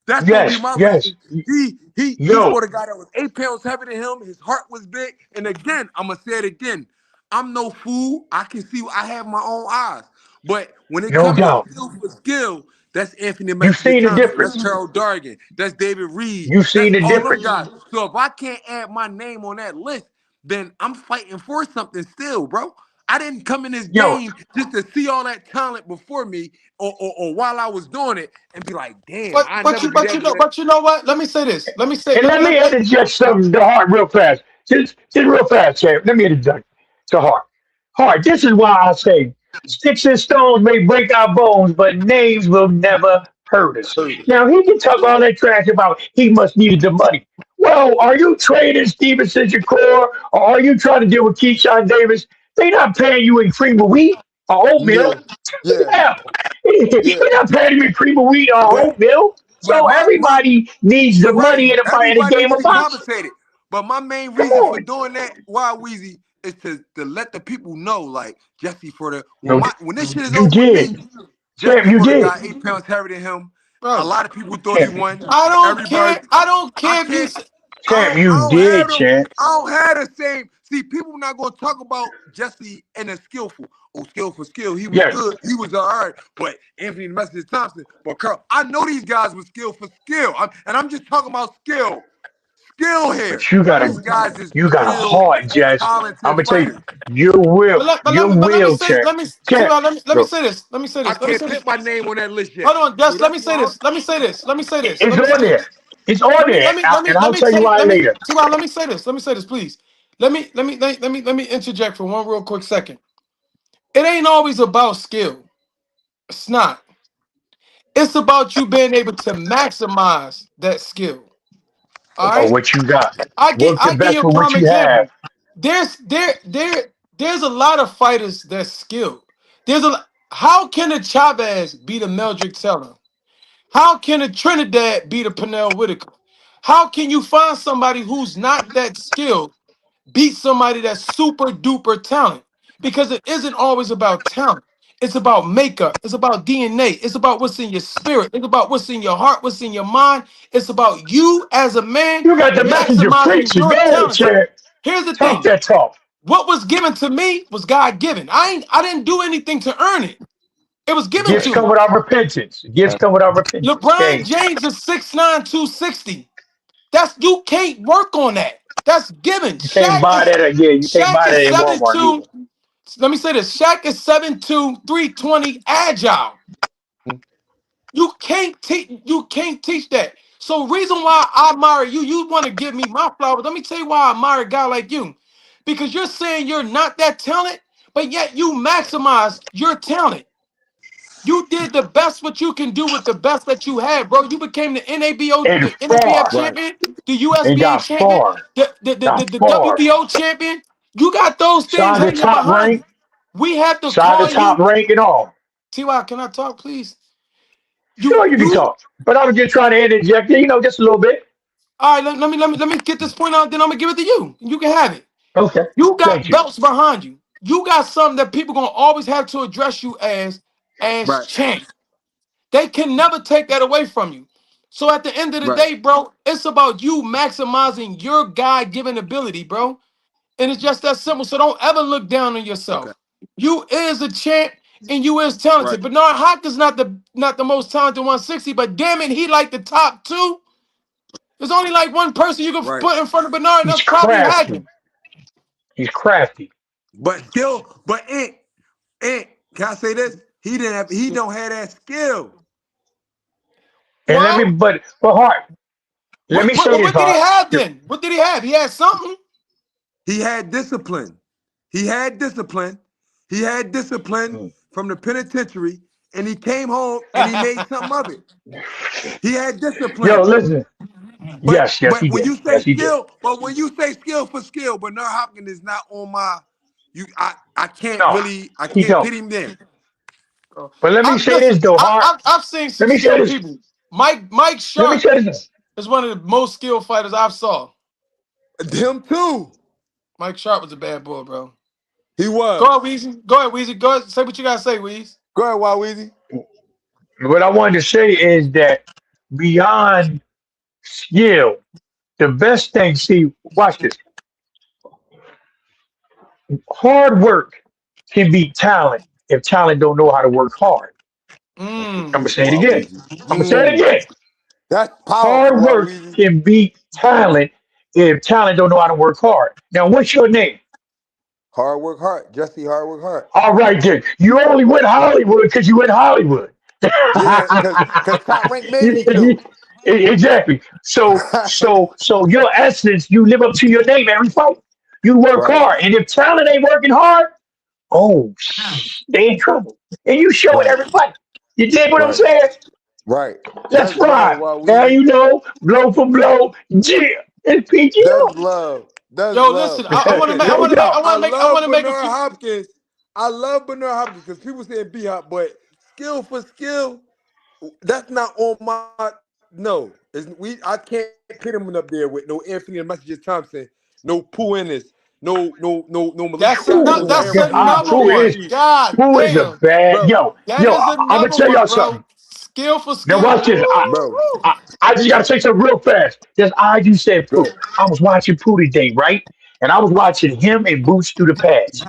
That's gonna be yes. my Yes. reason. He Yo. fought a guy that was 8 pounds heavier than him. His heart was big. And again, I'm gonna say it again. I'm no fool. I can see. I have my own eyes. But when it No comes to doubt. skill for skill, that's Anthony You've Messenger seen the Thompson. That's difference. Carol Dargan. That's David Reed. You've seen That's the all them difference. guys. So if I can't add my name on that list, then I'm fighting for something still, bro. I didn't come in this Yo. game just to see all that talent before me or while I was doing it and be like, damn, But I but never you be but that you know good. but you know what? Let me say this. Let me say And let me interject something to Hart real fast. Just real fast, champ. Let me interject to Hart. Hart, this is why I say sticks and stones may break our bones, but names will never hurt us. Now he can talk all that trash about he must needed the money. Well, are you trading Stevenson Shakur or are you trying to deal with Keyshawn Davis? They not paying you in cream of wheat or oatmeal. Yeah, yeah, Hell, yeah. they're not paying you in cream of wheat or But oatmeal. but So my everybody needs the you're right. money in the Everybody game needs to of be boxing. compensated. But my main Come reason for on. doing that, why Weezy, is to let the people know, like Jesse, for the No, when this shit is you over with did. me, Champ, Jesse you fought a did. guy 8 pounds heavier than him. A bro. lot of people thought he Champ, won. I don't Everybody, care. I don't I care if you can't. say, champ, I you don't have did, them. champ. I don't have the same. See, people not gonna talk about Jesse and the skillful. Oh, skill for skill. He was Yes, good. He was all right. But Anthony Messenger Thompson, but Carl, I know these guys were skill for skill. And I'm just talking about skill. Skill here. but you got These a guys is you got a real heart, Jess. I'm talented gonna tell you, fighters. but let me say champ, champ. let me Bro, say this. Let me say I this. Let me can't say this. put my name on that list yet. Hold on, So Just let that's me say why this. Let me say this. Let me say this. Let it's me say on this. there. It's on there, and Let I'll me tell you say why let me later. T.Y., let me say this. Let me say this, please. Let me interject for one real quick second. It ain't always about skill. It's not. It's about you being able to maximize that skill. All Or right. what you got. Work the I give best you a with what prime you have. example. There's a lot of fighters that's skilled. How can a Chavez beat a Meldrick Taylor? How can a Trinidad beat a Pernell Whitaker? How can you find somebody who's not that skilled beat somebody that's super duper talent? Because it isn't always about talent. It's about makeup. It's about DNA. It's about what's in your spirit. It's about what's in your heart, what's in your mind. It's about you as a man You got the messenger maximizing preaching. your Go ahead, talents. champ. Here's the Talk thing. that talk. What was given to me was God given. I didn't do anything to earn it. It was given Gifts to come me. without repentance. Gifts come without repentance. LeBron Okay. James is 6'9", 260. That's you can't work on that. That's given. You can't buy that again. You can't Shaq buy is that in seven Walmart two. neither. Let me say this. Shaq is 7'2", 320 agile. You can't teach that. So reason why I admire you, you want to give me my flowers. Let me tell you why I admire a guy like you. Because you're saying you're not that talented, but yet you maximize your talent. You did the best what you can do with the best that you had, bro. You became the NABO, and the NABF far Right. champion, the and USBA got champion, far, the got far. WBO champion. You got those things Signed the hanging top behind you. rank, We have to signed the call top you. rank and all. Ty, can I talk, please? Sure, you can You talk, but I was just trying to interject, just a little bit. all right, let me get this point out, then I'm gonna give it to you. You can have it. Okay, You got thank you. belts behind you. You got something that people gonna always have to address you as Right. champ. They can never take that away from you. So at the end of the Right. day, bro, it's about you maximizing your God-given ability, bro. And it's just that simple. So don't ever look down on Okay. yourself. You is a champ and you is Right. talented. Bernard Hopkins not the most talented 160, but damn it, he like the top two. There's only like one person you can Right. put in front of Bernard, and He's that's probably crafty. Hagman. He's crafty. But still, can I say this? He don't have that skill. And let me, Well, but Hart, let what, me what, say this, what did he Hart. have then? What did he have? He had something. He had discipline. He had discipline. He had discipline from the penitentiary, and he came home and he made something of it. He had Yo, discipline. listen. But Yes, he when did. you say Yes, he did. skill, but when you say skill for skill, Bernard Hopkins is not on my No, I he can't don't. pit him there. But let me I say listen. this though, Hart. I've seen some Let me say skilled this. people. Mike Let me Sharp say this. is one of the most skilled fighters I've saw. Him too. Mike Sharp was a bad boy, bro. He Go was. ahead, Weezy. Go ahead, Weezy. Go ahead. Say what you gotta say, Weezy. Go ahead, Y-Weezy. What I wanted to say is that beyond skill, the best thing. See, watch this. Hard work can beat talent if talent don't know how to work hard. I'm gonna Mm. say it again. Y-Weezy. I'm gonna say it again. That's powerful, Hard work Y-Weezy. can beat talent if talent don't know how to work hard. Now, what's your name? Hard work hard. Jesse Hard work hard. All right, then. You only went Hollywood because you went Hollywood. Yeah, cause Top Rank made me to. Exactly. So your essence, you live up to your name every fight. You work Right, hard, and if talent ain't working hard, oh, they in trouble. And you show it right, every fight. You dig what I'm right, saying? right. Let's That's love, ride. Now Y-Weezy. you know, blow for blow, yeah, it's That's PGO. love. That's Yo, love. listen. I want to Listen, make. I No want to make. I doubt. want I to make. I want love to make a Bernard few. Hopkins. I love Bernard Hopkins because people say B Hop, but skill for skill, that's not on my no. I can't put him up there with no Anthony and Messages Thompson, no Pooh Ennis, no Malik Scott, no Pooh, That's Aaron Rude, no another Pooh Aaron is one. Lee. God Pooh is a damn. bad Bro, That is I'm gonna another tell one, y'all bro. something. Skill for Now skill. watch this. bro, I just gotta say something real fast. Just I you said Pooh. go. I was watching Pooh today, right? And I was watching him and Boots through the pads.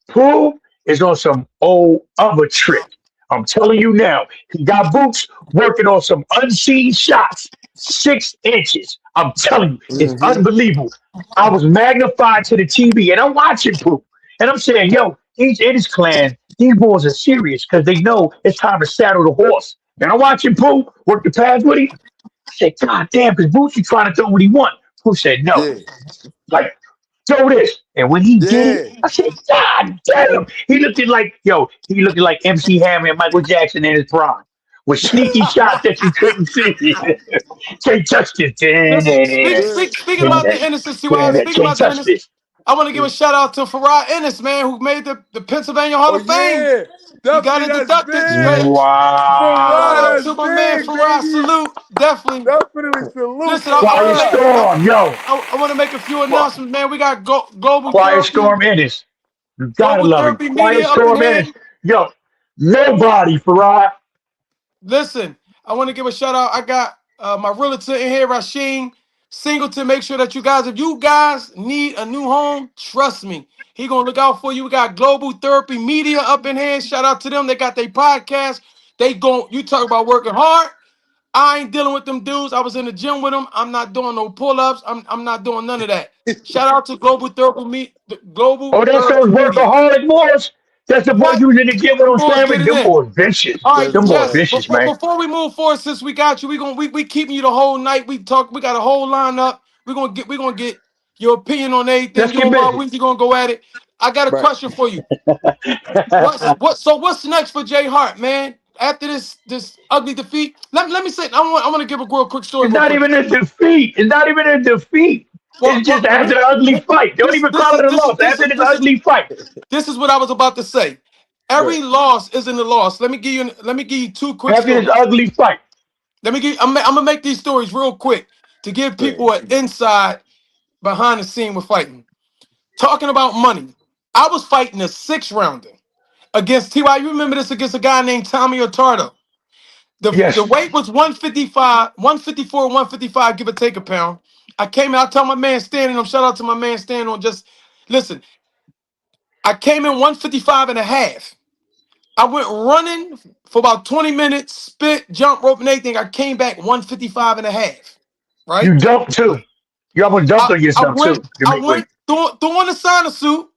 Pooh is on some old other trick. I'm telling you now. He got Boots working on some unseen shots, 6 inches. I'm telling you, it's Mm-hmm. unbelievable. I was magnified to the TV and I'm watching Pooh. And I'm saying, yo, he's in his clan. These boys are serious because they know it's time to saddle the horse. And I'm watching Pooh work the pads with him. I said, God damn, because Bootsy trying to throw what he want. Pooh said, no. Yeah, Like, throw this. And when he did it, yeah. I said, God damn. He looked like MC Hammer and Michael Jackson in his prime. With sneaky shots that you couldn't see. Can't touch this. Listen, Yeah. speaking about the innocence, T.Y., speaking Can't about the touch innocence, this. I want to give a shout out to Farrah Ennis, man, who made the Pennsylvania Hall Oh of Fame. yeah, He got definitely that's inducted big. straight. Shout Farah, out Wow. that's to my man big, Farrah. baby. Salute. Definitely. Definitely salute Listen, I want Quiet to make Farah. storm, yo. I want to make a few Qu- announcements, man. We got global Quiet therapy, storm Ennis. You gotta global love him. therapy Quiet media up in storm here. Ennis. Yo, nobody, Farah. Listen, I want to give a shout out. I got my realtor in here, Rasheen Singleton. Make sure that you guys, if you guys need a new home, trust me, he gonna look out for you. We got Global Therapy Media up in here. Shout out to them. They got their podcast. They gon' you talk about working hard. I ain't dealing with them dudes. I was in the gym with them. I'm not doing no pull-ups. I'm not doing none of that. Shout out to Global Oh, that's Therapy those Media. workaholic boys. That's the boys What? you was in the gym with Them on boys get Saturday. it Them in. boys vicious. All right, That's Them boys love. Jess. vicious, man. Before we move forward, since we got you, we keeping you the whole night. We talk. We got a whole lineup. We gonna get your opinion on Let's everything. You get and busy. we gonna go at it. I got a Right. question for you. What's next for Jay Hart, man? After this ugly defeat, let me say. I want to give a real quick story, It's real not quick. even a defeat. It's not even a defeat. Well, It's just well, after the ugly fight. Don't this even this call is it a this is loss. this After is this this is ugly fight. this is what I was about to say. Good. Every loss isn't a loss. Let me give you two quick After this stories. ugly fight. I'm gonna make these stories real quick to give Good. people an inside behind the scene with fighting. Talking about money, I was fighting a 6 rounder against Ty. You remember this against a guy named Tommy Otardo. The Yes. weight was 155, 154, 155, give or take a pound. I came in, I told my man standing on, shout out to my man standing on, just listen, I came in 155 and a half. I went running for about 20 minutes, spit, jump rope, and everything. I came back 155 and a half. Right? You dumped too. You almost dumped I, on I yourself went, too to I make weight. went threw on the sauna suit,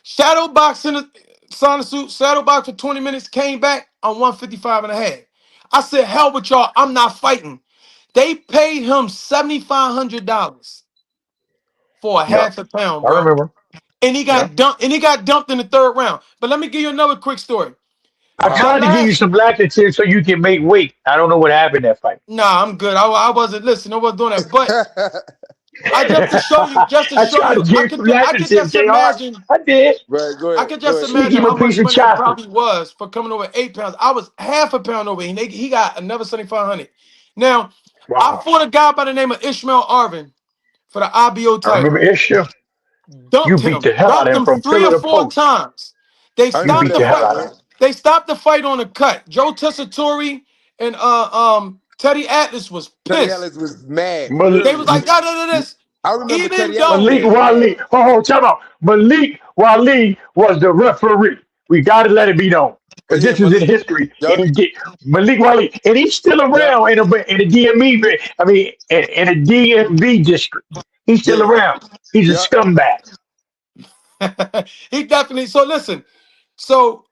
shadow box in the sauna suit, shadow box for 20 minutes, came back on 155 and a half. I said, hell with y'all, I'm not fighting. They paid him $7,500 for a Yep. half a pound, I bro. remember. And he Yeah. got dumped, in the third round. But let me give you another quick story. I All My right. tried to give you last some laxatives so you can make weight. I don't know what happened that fight. Nah, I'm good. I wasn't listening. I wasn't doing that. But I just to I show tried to you, give you some I could laxatives, just JR. imagine, I did. Right. Go I ahead. could Go just ahead. Sneak imagine him a how much piece of money it chocolate. probably was for coming over 8 pounds. I was half a pound over, and he got another 7,500. Now, I Wow. fought a guy by the name of Ishmael Arvin for the IBO I remember title. Issue. You beat the hell out Dumped of him him from three pillar or to four post. times. They I You remember stopped beat the the that hell fight. fight. out of Yeah. him. They stopped the fight on the cut. Joe Tessitore and Teddy Atlas was Teddy pissed. Ellis was mad, They was furious. like, no, no, no, this. I remember Even Teddy Ellis though Malik being mad. Wali. Oh, time out. Malik Wali was the referee. We got to let it be known Oh because yeah, this is in Malik. history. Yup. And he did Malik Wali, and he's still Yup. around in a DMV. I mean, in a DMV district. He's still Yeah. around. He's a Yup. scumbag. he definitely. So listen. So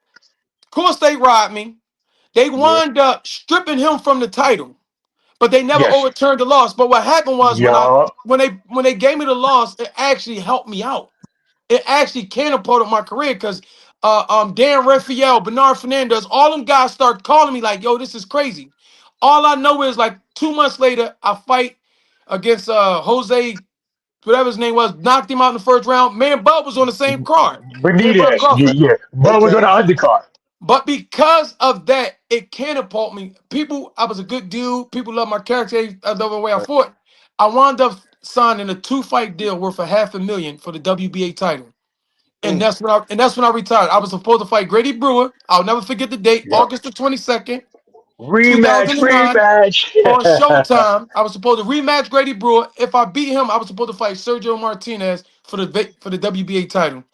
of course they robbed me. They Yeah. wound up stripping him from the title, but they never Yes. overturned the loss. But what happened was Yup. when they gave me the loss, it actually helped me out. It actually catapulted my career because Dan Raphael, Bernard Fernandez, all them guys start calling me like, yo, this is crazy. All I know is like 2 months later, I fight against Jose, whatever his name was, knocked him out in the first round. Man, Bud was on the same card. Man, Bud Benitez. Yeah, Crawford. yeah. Bud was on Okay. the undercard. But because of that, it catapulted me. People, I was a good dude. People love my character. I love the way I Right. fought. I wound up signing a 2-fight deal worth a 500,000 for the WBA title. And Mm. that's when I retired. I was supposed to fight Grady Brewer. I'll never forget the date, Yep. August the 22nd, Rematch, 2009, rematch. on Showtime. I was supposed to rematch Grady Brewer. If I beat him, I was supposed to fight Sergio Martinez for the WBA title.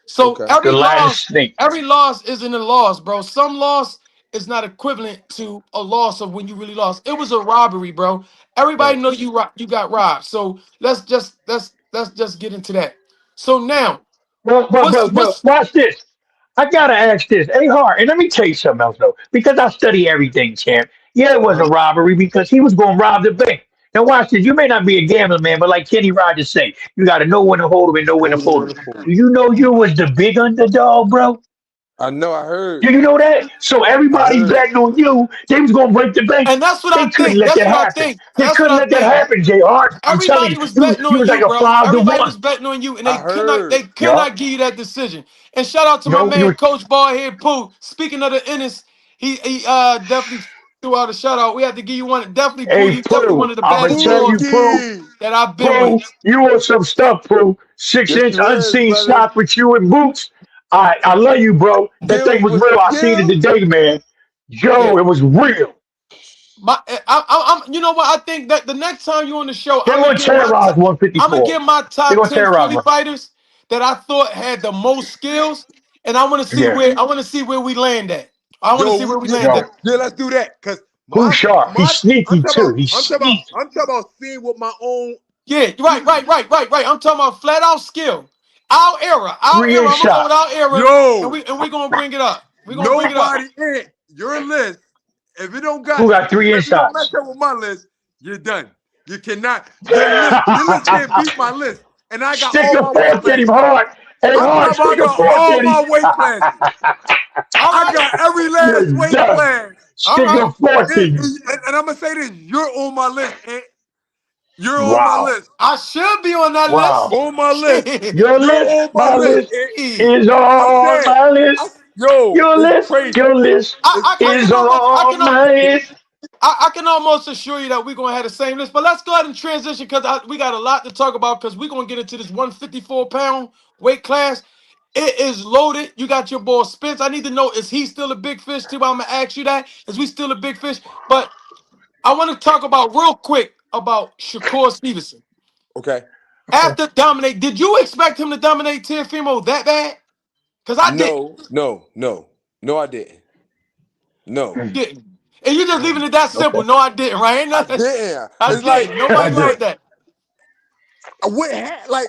So Okay. The Latin snake. every loss isn't a loss, bro. Some loss is not equivalent to a loss of when you really lost. It was a robbery, bro. Everybody Right. know you got robbed. So let's just get into that. So now, But what's watch this. I gotta ask this. Hey Hart, and let me tell you something else though, because I study everything, champ. Yeah, it was Uh-huh. a robbery because he was gonna rob the bank. Now watch this. You may not be a gambler, man, but like Kenny Rogers say, you gotta know when to hold him and know when to Hold him fold on him. the phone. Do you know you was the big underdog, bro? I know. I heard. Do you know that? So I everybody heard. betting on you, they was gonna break the bank. and that's what I They couldn't think. let That's that what I happen. think. They That's what couldn't I let that think. happen, Jr. I'm telling Everybody you, was you, betting you on was like you, a bro. 5 to Everybody was 1. betting on you, and I they heard. could not Yup. give you that decision. And shout out to my No, you man, Coach Ballhead Pooh. Speaking of the Ennis, he definitely threw out a shout out. We had to give you one. Definitely, Pooh. Hey You definitely one Pooh, of the I'ma baddest tell you, dogs Pooh, Pookie. that I've been with. Pooh, you want some stuff, Pooh. Six Yes, inch he was, unseen brother. shots with you and boots. I love you, bro. That thing Gil, was was real. it I seen it Gil? today, man. Yeah. Joe, it was real. I'm. You know what? I think that the next time you're on the show, They're gonna terrorize I'm gonna 154. give my They're top gonna 10 terrorize Philly 1. fighters that I thought had the most skills, and Yeah. I want to see where we land at. I want to see Yo, where we yeah, land yeah, Yo, at. yeah, let's do that. Cause Pooh sharp. He's I'm sneaky talking about, too. He's sneaky. seeing what my own. Yeah, right. I'm talking about flat out skill. Our era, our Three era. inch I'm gonna go with shots. our era, and Yo, we're gonna bring it up. We're gonna bring it up. nobody in your list. If it don't Pooh got, got 3 inch if it don't match shots. up with my list, you're done. You cannot. Your list can't beat my list. And I got Stick all the my weight fork in him classes. hard. Hey, I Hart, cover. I stick a got fork all in my it. weight classes. All I right, got every last You're weight done. class. all Stick right. a fork in it. And I'm gonna say this: you're on my list. You're on my Wow. list. I should be on that Wow. list. On my list. Shit. Your You're list, on my my list. list Shit. is I on said, my list. yo, Your it's list, crazy. your list It's I is can crazy. almost, on my list. I can almost assure you that we're gonna have the same list. But let's go ahead and transition because we got a lot to talk about because we're gonna get into this 154-pound weight class. It is loaded. You got your boy Spence. I need to know, is he still a big fish? Too. I'm gonna ask you that. Is we still a big fish? But I want to talk about real quick about Shakur Stevenson. Okay. Okay. After dominate, did you expect him to dominate Teofimo that bad? Because I didn't. No, I didn't. No, Didn't. And you just leaving it that simple. Okay. No, I didn't, right? Ain't I nothing. didn't. I It's like, didn't. I Nobody it's did. thought like, that.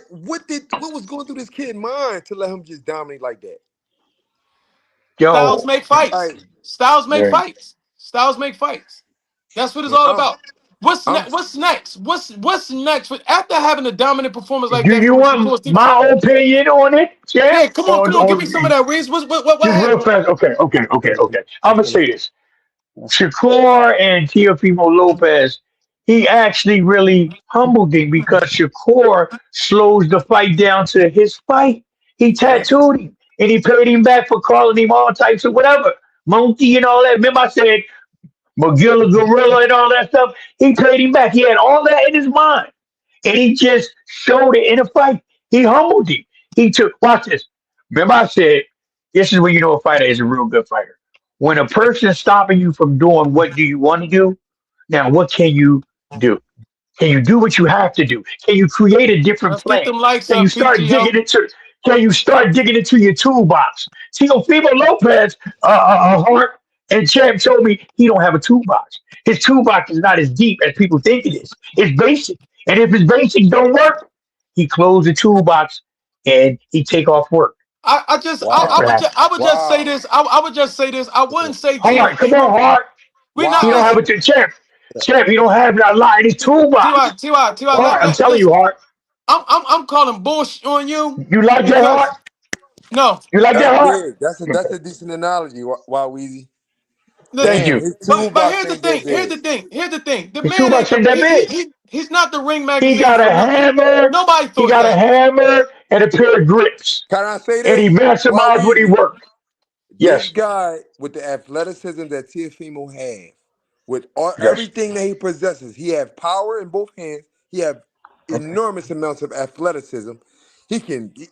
what was going through this kid's mind to let him just dominate like that? Styles Yo. make fights. Like, Styles make Right. fights. Styles make fights. That's what it's man, all about. What's I'm next? What's next? What's next? After having a dominant performance like Do that you from Shakur want Stevenson. my opinion on it, champ? Yeah, come on, give me some of that, Reese. What Just real happened? fast. Okay. I'm just gonna say this. Shakur and Teofimo Lopez, he actually really humbled him because Shakur slows the fight down to his fight. He right. tattooed him and he paid him back for calling him all types of whatever. Monkey and all that. Remember I said Magilla Gorilla and all that stuff? He paid him back. He had all that in his mind. And he just showed it in a fight. He humbled him. He took, watch this. Remember I said, this is when you know a fighter is a real good fighter. When a person is stopping you from doing what do you want to do, now what can you do? Can you do what you have to do? Can you create a different Let's get plan? them likes Can you up, start PGO. digging into can you start digging into your toolbox? Teofimo Lopez, Hart, and Champ told me he don't have a toolbox. His toolbox is not as deep as people think it is. It's basic. And if his basics don't work, he close the toolbox and he take off work. That's what happened. I would just say Wow. this. I would just say this. I wouldn't say Hart, come on, Teofimo. Hart. We're not He don't have Wow. a listen. champ. Champ, he don't have that lie in his toolbox. Ty. Hart, I'm telling you, Listen. Hart. I'm calling bullshit on you You like that, Hart? because no. You like That's that, Hart? big. That's a decent analogy. Wow, Weezy. Thank Listen, Damn, you. his but toolbox here's the ain't that thing. Here's big. the thing. Here's the thing. The His man ain't toolbox the ain't that big. he's not the ring He magazine got for a nothing. hammer. Nobody He thought got a that. hammer and a pair of grips, Can I say and he this? Wow, maximized what he Weezy. worked. This Yes, guy with the athleticism that Teofimo has, with yes. everything that he possesses, he have power in both hands. He have Okay, enormous amounts of athleticism.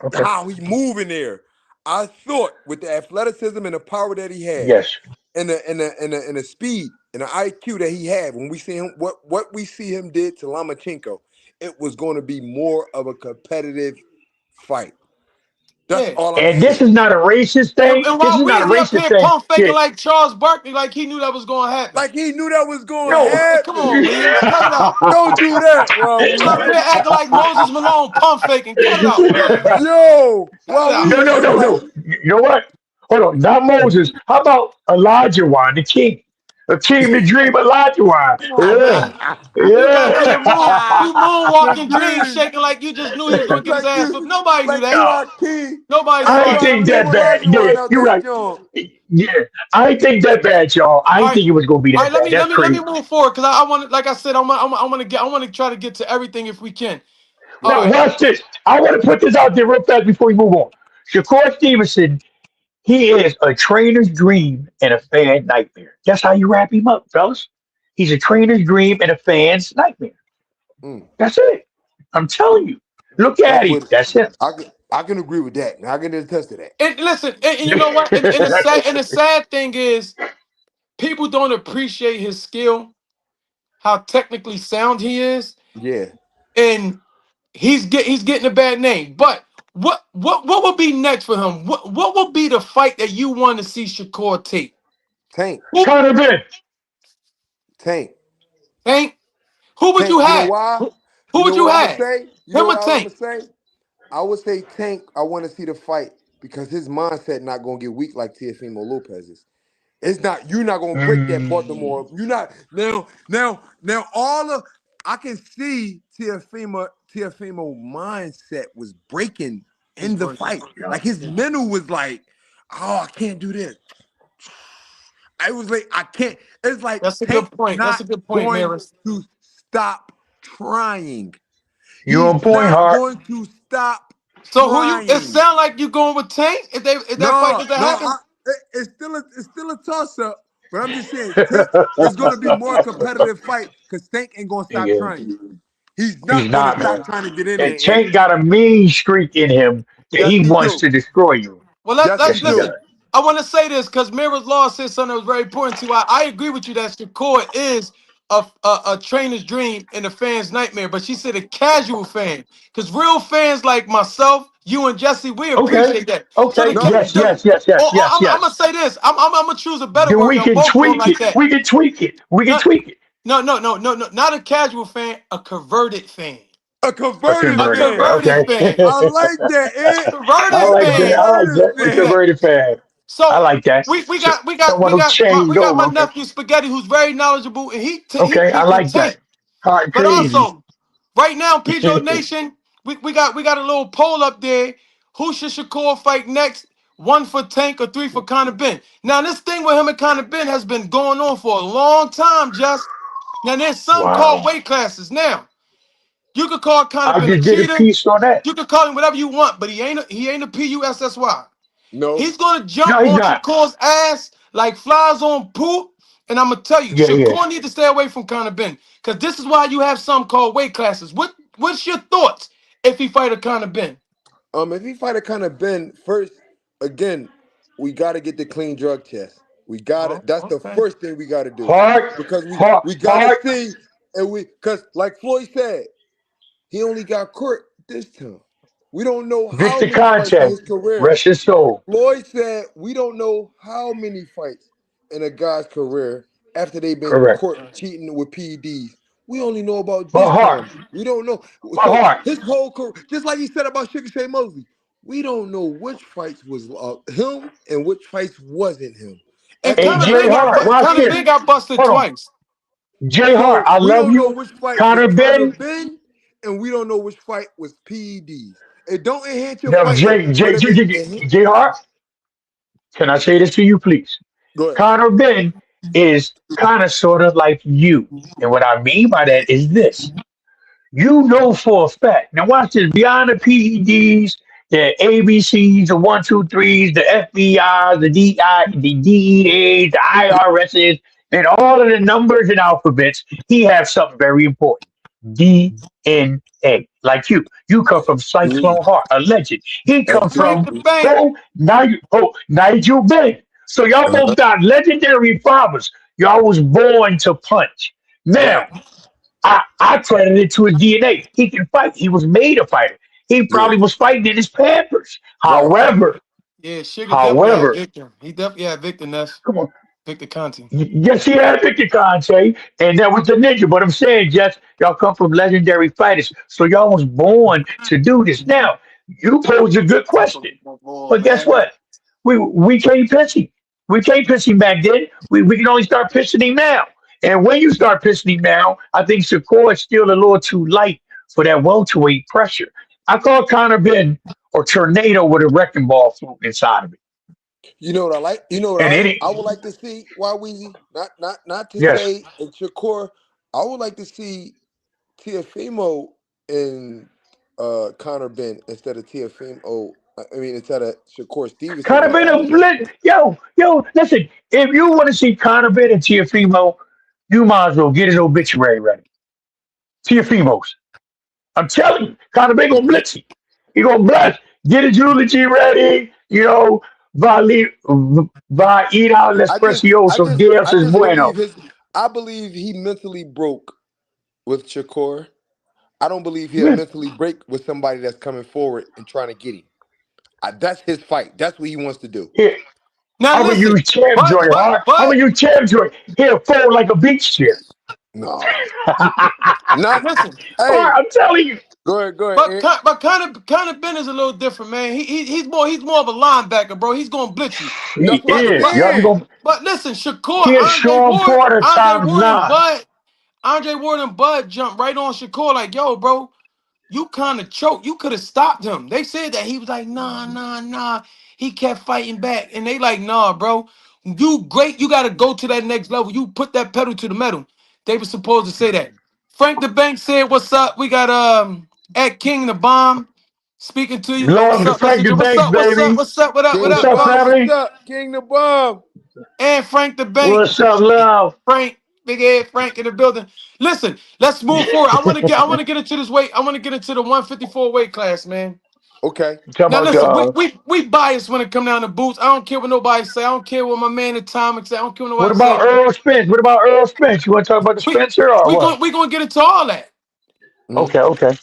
okay. How he move in there. I thought with the athleticism and the power that he has, Yes, and the speed and the IQ that he had when we see him, what we see him did to Lomachenko, it was going to be more of a competitive fight. That's Yeah. all I'm and this saying. is not a racist thing. And This while is not a Weezy up racist here thing. pump Yeah. faking like Charles Barkley, like he knew that was gonna happen. Like he knew that was going to No. Come on, happen. Weez. Cut it out. Don't do that, Wow You up here Weezy. acting like Moses Malone pump faking. Cut it out, man. Yo, Cut it Wow out. No, Weezy, no, it's no, like, no. You know what? Hold on. Not Moses. How about Elijah Wan, the king? The king, the dream, Elijah Wan. Come on, Yeah. man. You back here you Yeah. the moonwalking, dream dream. shaking like you just knew he was gonna It's get his like ass you, whipped. Nobody knew like that. you No, are key. Nobody Like I you ain't saw are that. think dream that bad. Olajuwon Yeah, out you're that right. joint. Yeah, I ain't think that bad, y'all. I All ain't right. think it was gonna be All that right, let bad. me let That's me let me crazy. move forward because I want to, like I said, I want to try to get to everything if we can. All Now right. watch this. I want to put this out there real fast before we move on. Shakur Stevenson, he is a trainer's dream and a fan nightmare. That's how you wrap him up, fellas. He's a trainer's dream and a fan's nightmare. Mm, That's it. I'm telling you. Look I at him. would, That's him. I can agree with that. I can attest to that. And listen, and you know what? And the sad thing is, people don't appreciate his skill, how technically sound he is, Yeah, and he's getting a bad name. But what would be next for him? What would be the fight that you want to see Shakur take? Tank, Who Conor Ben. Tank, Tank? Who would you Tank. You know have? why? Who You would know you what I'm gonna have? say? You know Him what or all I'm Tank? gonna say? I would say Tank. I want to see the fight because his mindset not gonna get weak like Teofimo Lopez's. It's not. You're not gonna break that Mm, Baltimore. You're not now. All of I can see Teofimo mindset was breaking in the working. fight. Like his mental was like, oh, I can't do this. I was like, I can't. It's like That's a Tank good point. That's not a good point, going Maris. to stop trying. You He's on point, not Hart. going to stop So who you? It trying. sound like you going with Tank if that fight No, doesn't no, happen. it's still a toss up. But I'm just saying, Tank is going to be more competitive fight because Tank ain't going to stop Yeah, trying. He's he's not going to not, stop man. trying to get in And there. And Tank got a mean streak in him that yes, he he wants do. to destroy you. Well, Yes, he Yes, let he do. does. listen. I want to say this because Mira's Law said something that was very important to you. I agree with you that Shakur is a trainer's dream and a fan's nightmare. But she said a casual fan because real fans like myself, you and Jesse, we Okay. appreciate that. So Okay. No, we Yes, do. yes, yes, yes, or yes, I'm gonna yes. say this. I'm gonna choose a better Then word. we Y'all can both going tweak like it. that. We can tweak it. We can No, tweak it. no. Not a casual fan, a converted fan. A A converted A converted fan. fan. converted Okay. fan. I like that. A I converted A like that. fan. I like converted that. A Yeah. fan. converted fan. I So like that. we So, got we got someone we who got my changed we got my over. nephew Spaghetti who's very knowledgeable and Okay, I he can like that. tank. Hard But crazy. also right now PGO Nation we got a little poll up there. Who should Shakur fight next? One for Tank or three for Conor Ben. Now this thing with him and Conor Ben has been going on for a long time, just now there's some called Wow. weight classes. Now you could call Conor I Ben a just did a cheater. piece on that. You can call him whatever you want, but he ain't a PUSSY. No. He's gonna jump No, he's on not. Shakur's ass like flies on poop. And I'm gonna tell you, Yeah, yeah. Shakur need to stay away from Conor Ben. Because this is why you have some called weight classes. What's your thoughts if he fight a Conor Ben? If he fight a kind of Ben first, again, we got to get the clean drug test. We got to. Oh, That's the okay. first thing we got to do Hard, because hard, we got to hard. see and we because like Floyd said, he only got caught this time. We don't know how Victor many fights in Conte, his career. rest his soul. Floyd said we don't know how many fights in a guy's career after they've been Correct. caught cheating with PEDs. We only know about But this hard, time. We don't know. but So hard. his whole career, just like he said about Sugar Shea Mosley, we don't know which fights was him and which fights wasn't him. And After Hey, Conor Jay Ben Conor Hart, fight watch Conor this. Ben Ben, got busted Hold on. twice. Jay Hart, so I we love don't know you. which fight was Connor Conor Ben. Ben, and we don't know which fight was PEDs. It don't enhance your No, fighting, but if it Jay Hart, can I say this to you, please? go ahead. Connor Ben is kind of sort of like you. And what I mean by that is this. You know for a fact. Now watch this. Beyond the PEDs, the ABCs, the one, two, threes, the FBI, the DI, the DEAs, the IRSs, and all of the numbers and alphabets, he has something very important. DNA. Like you. You come from Mhm. Cyclone Heart, a legend. He come Break from the bank. Nigel Ben. So y'all Uh-huh. both got legendary fathers. Y'all was born to punch. Right. Now, I credit it to his DNA. He can fight. He was made a fighter. He Yeah. probably was fighting in his Pampers. Right. Yeah, Sugar definitely had However, Victor. He definitely had Victor Ness. come on. Victor Conti. Yes, he had Victor Conte, and that was the ninja. But I'm saying, just y'all come from legendary fighters, so y'all was born to do this. Now, you posed a good question, Oh but guess man. what? We can't pitch him. We can't pitch him back then. We can only start pitching him now. And when you start pitching him now, I think Shakur is still a little too light for that welterweight pressure. I call Conor Ben or tornado with a wrecking ball floating inside of it. You know what I like? You know what I And like? any I would like to see Y-Weezy, not to yes, say in Shakur. I would like to see Tiafimo and Conor Ben instead of Tiafimo. I mean, instead of Shakur Stevenson Conor and Ben a Conor Ben. blitz. Yo, listen, if you want to see Conor Ben and Tiafimo, you might as well get his obituary ready. Tiafimo's. I'm telling you, Conor Ben gonna blitz you. He gonna blitz. Get his eulogy ready. Va ir al precioso. Dios I es just bueno. believe I believe he mentally broke with Shakur. I don't believe he'll Yeah. mentally break with somebody that's coming forward and trying to get him. That's his fight. That's what he wants to do. Here, Now I'm gonna listen, use Champ but Joy, but huh? I'm gonna but use Champ Joy. He'll fold like a beach chair. No, not. listen, All right, Hey, I'm telling you, go ahead, Eric. Conor Ben is a little different, man. He's more of a linebacker, bro. He's gonna blitz you. he That's what I'm is. Y'all saying. gonna But listen, he is Sean Porter Andre times Ward and nine. Bud, Andre Ward and Bud jumped right on Shakur like, yo, bro. you kind of choked. You could have stopped him. They said that he was like, nah, nah, nah. He kept fighting back, and they like, nah, bro. You great. You got to go to that next level. You put that pedal to the metal. They were supposed to say that. Frank the Bank said, "What's up?" We got at King the Bomb speaking to you. Love What's the up, Frank the Messenger? What's Banks, up? What's up? baby. What's up? What up? What King What's the up? up, Bomb, what's family? up? King the Bomb. And Frank the Bank. What's up, love? Frank, big head Frank in the building. Listen, let's move forward. I want to get into this weight. I want to get into the 154 weight class, man. Okay. Talking Now about listen, we biased when it come down to boots. I don't care what nobody say. I don't care what my man Atomic say. I don't care what what nobody about say. Earl Spence? What about Earl Spence? You want to talk about the We Spencer or what? we gonna get into all that. Mhm. Okay, okay,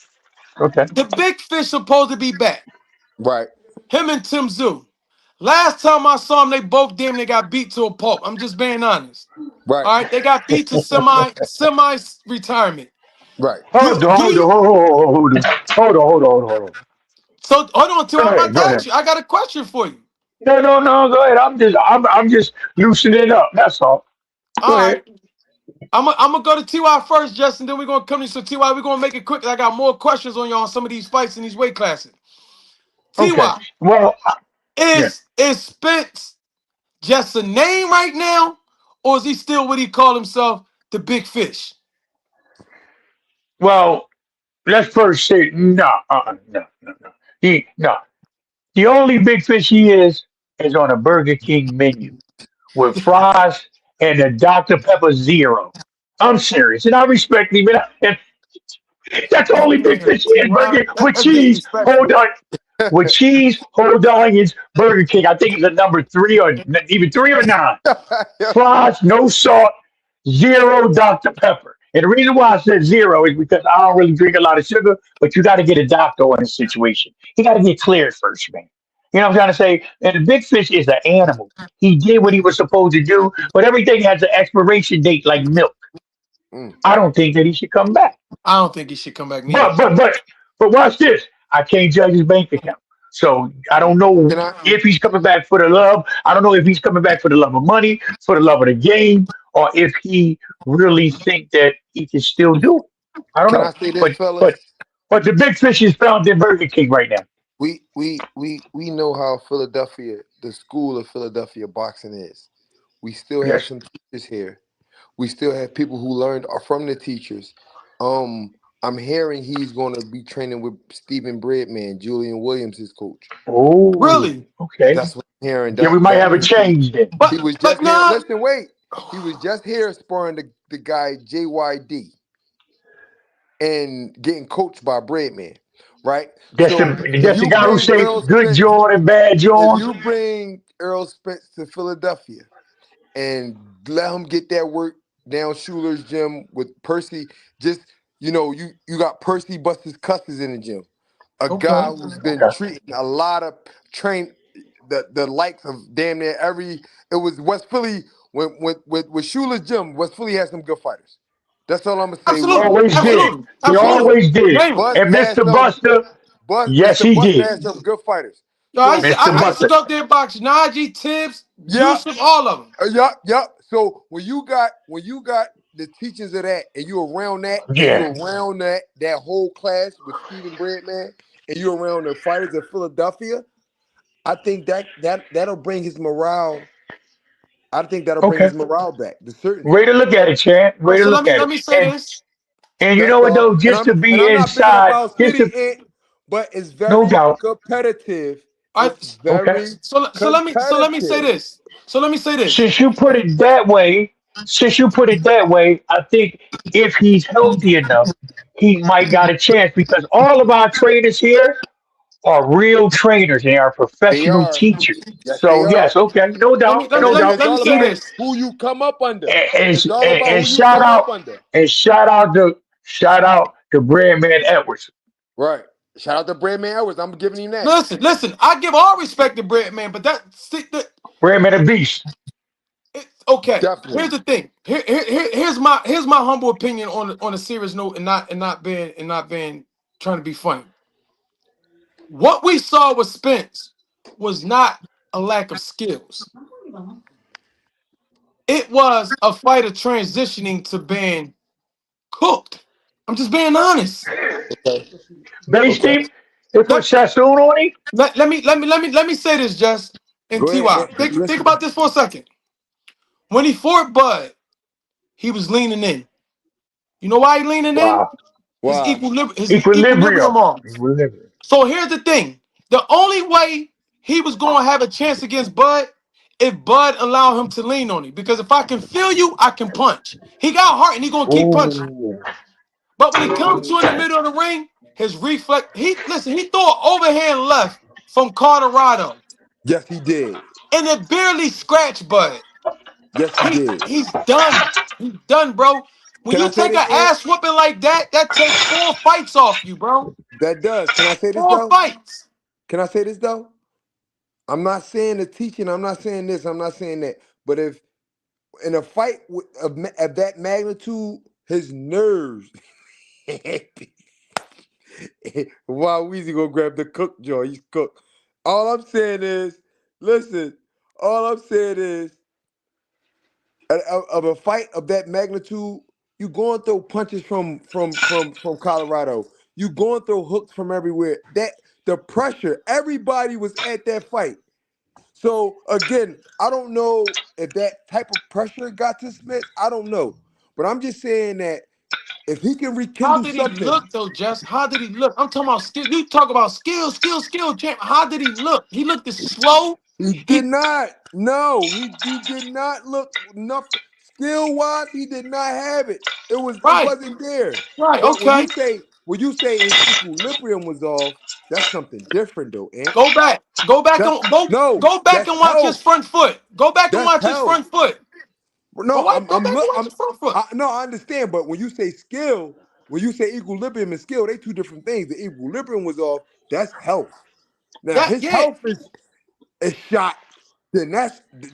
okay. The big fish supposed to be back. Right. Him and Tim Zoo. Last time I saw them, they both damn they got beat to a pulp. I'm just being honest. Right. All right, they got beat to semi retirement. Right. Hold on, Do hold on, you? hold on. So hold on, Tim. Go I ahead, go got ahead. you. I got a question for you. No, no, no, go ahead. I'm just loosening up. That's all. Go All ahead. right. I'm gonna go to TY first, Justin. Then we're gonna come to you. So TY, we're gonna make it quick. I got more questions on y'all on some of these fights in these weight classes. Okay. TY, Well, yeah. is Spence just a name right now, or is he still what he called himself, the big fish? Well, let's first say no, no. No. The only big fish he is on a Burger King menu with fries and a Dr. Pepper Zero. I'm serious, and I respect him. And that's the only big Man, fish he is. TY, Burger with that's cheese. disrespectful. Hold on, with cheese. Hold on, it's Burger King. I think it's a number three or even three or nine. Fries, no salt, zero Dr. Pepper. And the reason why I said zero is because I don't really drink a lot of sugar, but you got to get a doctor on this situation. He got to get cleared first, man. You know what I'm trying to say? And the big fish is an animal. He did what he was supposed to do, but everything has an expiration date like milk. Mm. I don't think that he should come back. I don't think he should come back neither. But watch this. I can't judge his bank account. So I don't know Can I if he's coming back for the love. I don't know if he's coming back for the love of money, for the love of the game, or if he really think that he can still do it. I don't can I know. say this, But fellas? but but the big fish is found in Burger King right now. We know how Philadelphia, the school of Philadelphia boxing is. We still have Yes. some teachers here. We still have people who learned from the teachers. Um, I'm hearing he's going to be training with Stephen Breadman, Julian Williams, his coach. Oh, Really? okay. That's what I'm hearing. Then we might have a change then. He was But just here. nah. Listen, wait. He was just here sparring the guy JYD and getting coached by Breadman, right? So if That's the you guy who bring say Earl good Spence, John and bad if John. you bring Earl Spence to Philadelphia and let him get that work down Schuler's gym with Percy, just you got Percy Buster's cusses in the gym. A guy Okay. who's been Okay. treating a lot of train the likes of damn near every. It was West Philly with Schuler's gym. West Philly had some good fighters. That's all I'm gonna say. Absolutely. Always did. Absolutely. He Absolutely. always did. Name 'em. Bust And had Mr. some. Buster, yes, Mr. he Buster did. had some good fighters. Yo, So Mr. I used to Buster. go up there and box Najee, Tibbs, yeah, Yusuf, all of them. yup. So when you got the teachings of that, and you around that, and you Yeah. around that whole class with Stephen Breadman, and you around the fighters of Philadelphia, I think that'll bring his morale. I think that'll bring Okay. his morale back to certainty. Way to look at it, Chad. All Way right, to so look at let it. me say this. And you That's know what all. though? And Just I'm to and be I'm not bigging up inside, our just city, to but it's no very doubt. competitive. All It's right, Okay. very so let me say competitive. this. So let me say this. Since you put it that way, I think if he's healthy enough, he might got a chance because all of our trainers here are real trainers. They are They professional are. teachers. Yes, they So are. yes, okay, no doubt, no Because doubt. it's all Let me say about And this. who you come up under. and, It's all and, about and who you come up under. shout out to Breadman Edwards. Right. Shout out to Breadman Edwards. I'm giving him that. Listen. I give all respect to Bread Man, but Breadman a beast. okay. Definitely. Here's the thing. Here's my humble opinion on a serious note and not being trying to be funny. What we saw with Spence was not a lack of skills. It was a fighter transitioning to being cooked. I'm just being honest. Okay. Base Okay. team. They put Let, Sassoon on him. let me say this, Just and Go ahead. Ty. Think Listen. about this for a second. When he fought Bud, he was leaning in. You know why he leaning in? Wow. Why? His Equilibrium. equilibrium off. Equilibrium. So here's the thing: the only way he was going to have a chance against Bud if Bud allowed him to lean on him. Because if I can feel you, I can punch. He got heart and he gonna keep punching. Oh. But when it comes to in the middle of the ring, his reflex. He threw an overhand left from Colorado, Yes, he did. and it barely scratched Bud. Yes, he did. He's done. He's done, bro. When Can I you say take this, an Ant? ass whooping like that, that takes 4 fights off you, bro. That does. Can I say this Four though? fights. Can I say this though? I'm not saying the teaching. I'm not saying this. I'm not saying that. But if in a fight of that magnitude, his nerves. Why Weezy gonna grab the cook jaw? He's cooked. All I'm saying is, listen. All I'm saying is, of a fight of that magnitude, you going through punches from Colorado. You going through hooks from everywhere. That the pressure. Everybody was at that fight. So again, I don't know if that type of pressure got to Smith. I don't know, but I'm just saying that if he can How rekindle did he something, look though, Jess? How did he look? I'm talking about skill. You talk about skill, champ. How did he look? He looked as slow. he did He not. No, he did not look nothing skill wise. He did not have it. It right, wasn't there. right. But Okay. when you say his equilibrium was off, that's something different though, Ant. Go back. Go back That's and go no, go back that's and watch his health. front foot. Go back and That's watch his health. front foot. No, Go back and watch I'm his front foot. no, I understand, but when you say skill, when you say equilibrium and skill, they two different things. The equilibrium was off. That's health. Now That his yeah. health is shot. Then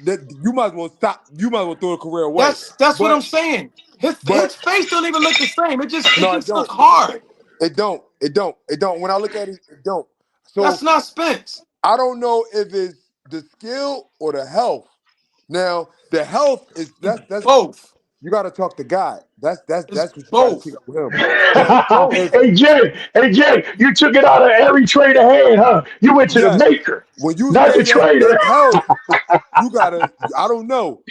that you might as well stop. You might as well throw the career away. That's what I'm But saying. His but face don't even look the same. It no, it just look don't. hard. It don't. It don't. It don't. When I look at it, it don't. That's So not Spence. I don't know if it's the skill or the health. Now the health is It's that's both. you got to talk to God. It's That's what you got to check both. out with him. It's But both. if Hey Jay, you took it out of every trader hand, huh? You went to the yes, maker, when you not the say that trader. it's health, you gotta. I don't know,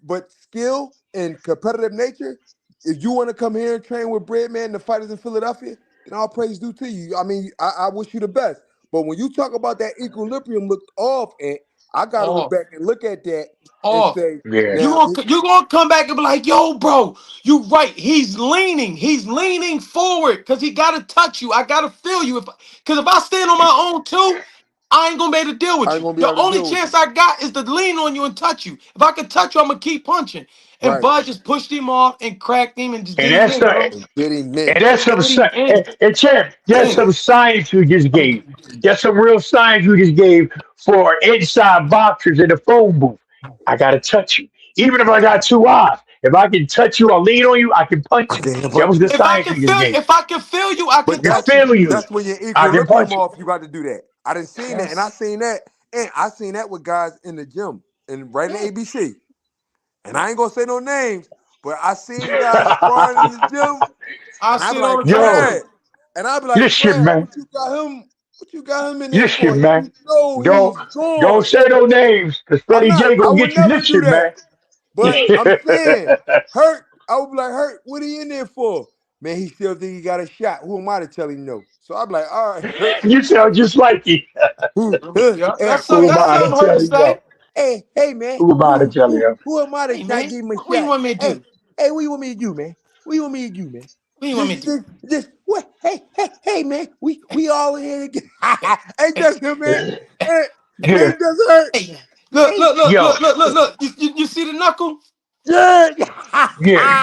but skill and competitive nature. If you want to come here and train with Breadman, the fighters in Philadelphia, then all praise due to you. I mean, I wish you the best. But when you talk about that equilibrium looked off, and I gotta go Off. back and look at that and Off. say, Yeah. You now, gonna you gonna come back and be like, yo, bro, you right. He's leaning forward because he gotta touch you. I gotta feel you. Because if I stand on my own too, I ain't gonna be able to deal I with ain't you. gonna be The able to only deal with chance you. I got is to lean on you and touch you. If I can touch you, I'm gonna keep punching. And Right. Bud just pushed him off and cracked him and just And did him that's in, bro. the And get him and in. that's some Did him in. and champ, that's In. some science you just gave. That's some real science you just gave for inside boxers in the phone booth. I gotta touch you. Even if I got two eyes. If I can touch you or lean on you, I can punch I you. can't That punch was you. the science you just gave. If I can feel you, I I can But can touch you. feel you. that's when your I can equilibrium punch you. off. You got to do that. I didn't seen that, and I Yes. seen that, and I seen that with guys in the gym and right in Yeah. ABC. And I ain't gonna say no names, but I seen guys sparring in the gym, I and I see be it all like, the time Yo, Fred, too. and I be like, listen, Fred, man. what you got him in there for? Listen, You man. know Don't he's don't gone. say no names, because I'm Freddie not. J I gonna would get you. never do Listen, that. man. But I'm saying, Hurt, I would be like, Hurt, what are you in there for? Man, he still think he got a shot. Who am I to tell him no? So I'm like, all right, Hurt. You sound just like you. Yeah. Hey, That's Who something. am That's I to something hurt to tell you say. no? hey, man, Who am I to tell you? who am I to Hey not man, give him a what do you shot? want me to Hey, do? what you want me to do, man? What you want me to do, man? What do you want me to do? What? Hey, man, we all in here together. Ain't Hey, just him, man. Hey, Yeah. ain't just hurt. hey. Look, Hey, look, look, Yo. look, look, look, look. You see the knuckle? yeah. Yeah.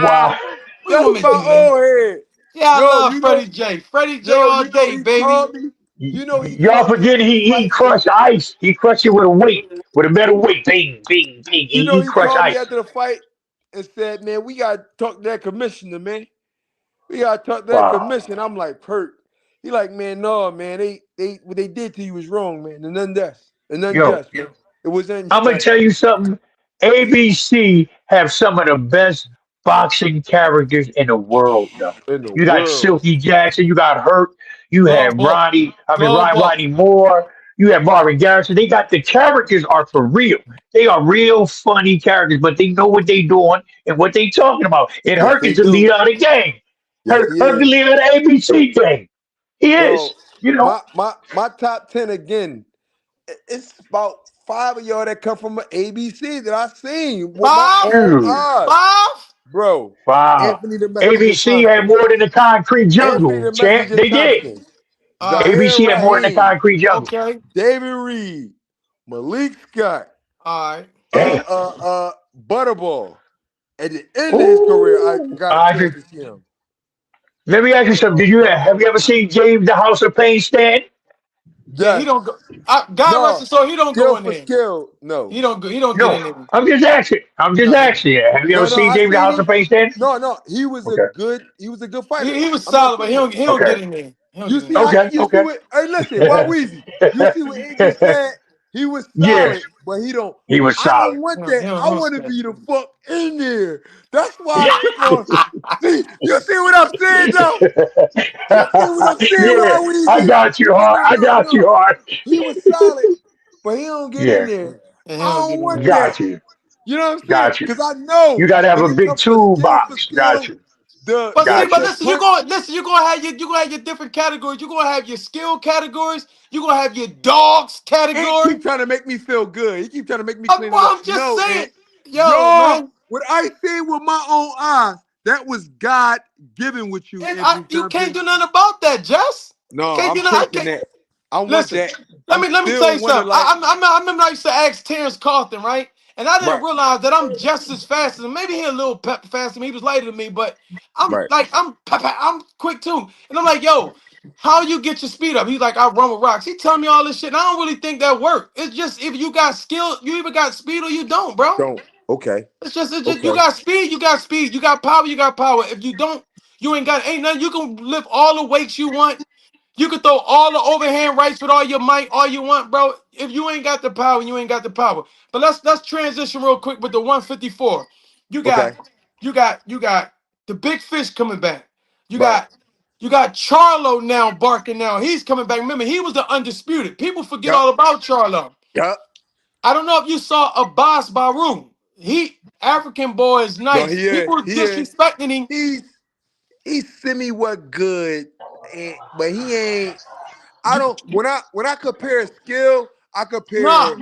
Wow. What do you want That's me to my do, man? old head. Yeah, I Yo, love Freddie J. Freddie J all you know day, he baby. called me. You know he Y'all called me forget after the he fight. crushed ice. He crushed it with a weight, with a metal weight. Bing, bing, bing. You know He he crushed called me ice. after the fight and said, "Man, we gotta talk to that commissioner, man. We gotta talk to that Wow. commissioner." I'm like, "Pert." He like, "Man, no, man. They what they did to you was wrong, man. And unjust, and Yo, unjust, man. It was I'm gonna unjust." tell you something. ABC have some of the best boxing characters in the world, yo. in the You got world. Silky Jackson, you got Hurt, you Glove had boy. Glove boy. Rodney Moore, you had Marvin Garrison. They got the characters are for real. They are real funny characters, but they know what they doing and what they talking about. And Yes, Hurt they is the do. leader of the game. Yes, he Hurt the is. leader of the ABC game. He Bro, is. You know. my top 10 again. It's about five of y'all that come from an ABC that I seen with my Five? own Dude. eyes. Five? Bro, Wow. Anthony the Messenger ABC had Thompson. more than the concrete Anthony jungle, the champ. Messenger They did. Thompson. All right. Zahir ABC had more than the Rahim. concrete jungle. Okay. David Reed. Malik Scott. All right. Damn. Butterball. At the end of his career, I Ooh. got a chance to see him. Let me ask you something. Did you have you ever seen James the House of Pain stand? Yeah, he Yes. don't go. God rest No. his soul. He don't Skill go in for there. skill. No. He don't go. He don't get in No. there. I'm just asking. I'm just No, asking. Have you ever No, seen I James the seen House of him. Pain stand? No. Okay. He was a good fighter. he was I'm not solid, but he saying don't. that. He don't Okay. get in there. He don't You get in see there. how Okay. you see Okay. what hey listen, Y-Weezy. You see what Idris said? He was Yeah. solid, but he don't He was I solid. don't want He that. don't, I he don't want to step. be the fuck in there. That's why I took on. See, you see what I'm saying though? You see what I'm saying, Yeah. I Y-Weezy? got you hard. I got you No. hard. He was solid, but he don't get in Yeah. there. And he I don't don't get in want there. that. Got you. You know what I'm saying? Got you. Because I know You got to have when a it big comes to skill for toolbox. Got skill, you. But see, Got but you. the listen, punch you're gonna have your different categories. You're gonna have your skill categories. You're gonna have your dogs and category. keep trying to make me feel good. He keep trying to make me clean it up. I'm just No, saying, and yo, y'all, man. what I seen with my own eyes, that was God given with you, And Anthony you can't Thompson. do nothing about that, Jess. No, Can't I'm do nothing. I taking can't. that. I want Listen, that. let I'm me tell still you want to something. like I remember I used to ask Terrence Carlton, right? And I didn't right, realize that I'm just as fast as him. Maybe he a little pep faster than me. He was lighter than me, but right. I'm quick too. And I'm like, yo, how you get your speed up? He's like, I run with rocks. He telling me all this shit, and I don't really think that work. It's just if you got skill, you either got speed or you don't, bro. Don't. Okay. It's just you Okay. got speed, you got speed, you got power, you got power. If you don't, you ain't nothing. You can lift all the weights you want. You can throw all the overhand rights with all your might, all you want, bro. If you ain't got the power, you ain't got the power. But let's transition real quick with the 154. You Okay. got you got the big fish coming back. You Right. got you got Charlo now barking now. He's coming back. Remember, he was the undisputed. People forget Yup. all about Charlo. Yup. I don't know if you saw Abbas Barum. He African boy is No, nice. he is. People were He is. disrespecting him. He's he's semi what good, but he ain't. I You, don't. When I compare skill, I nah, compare.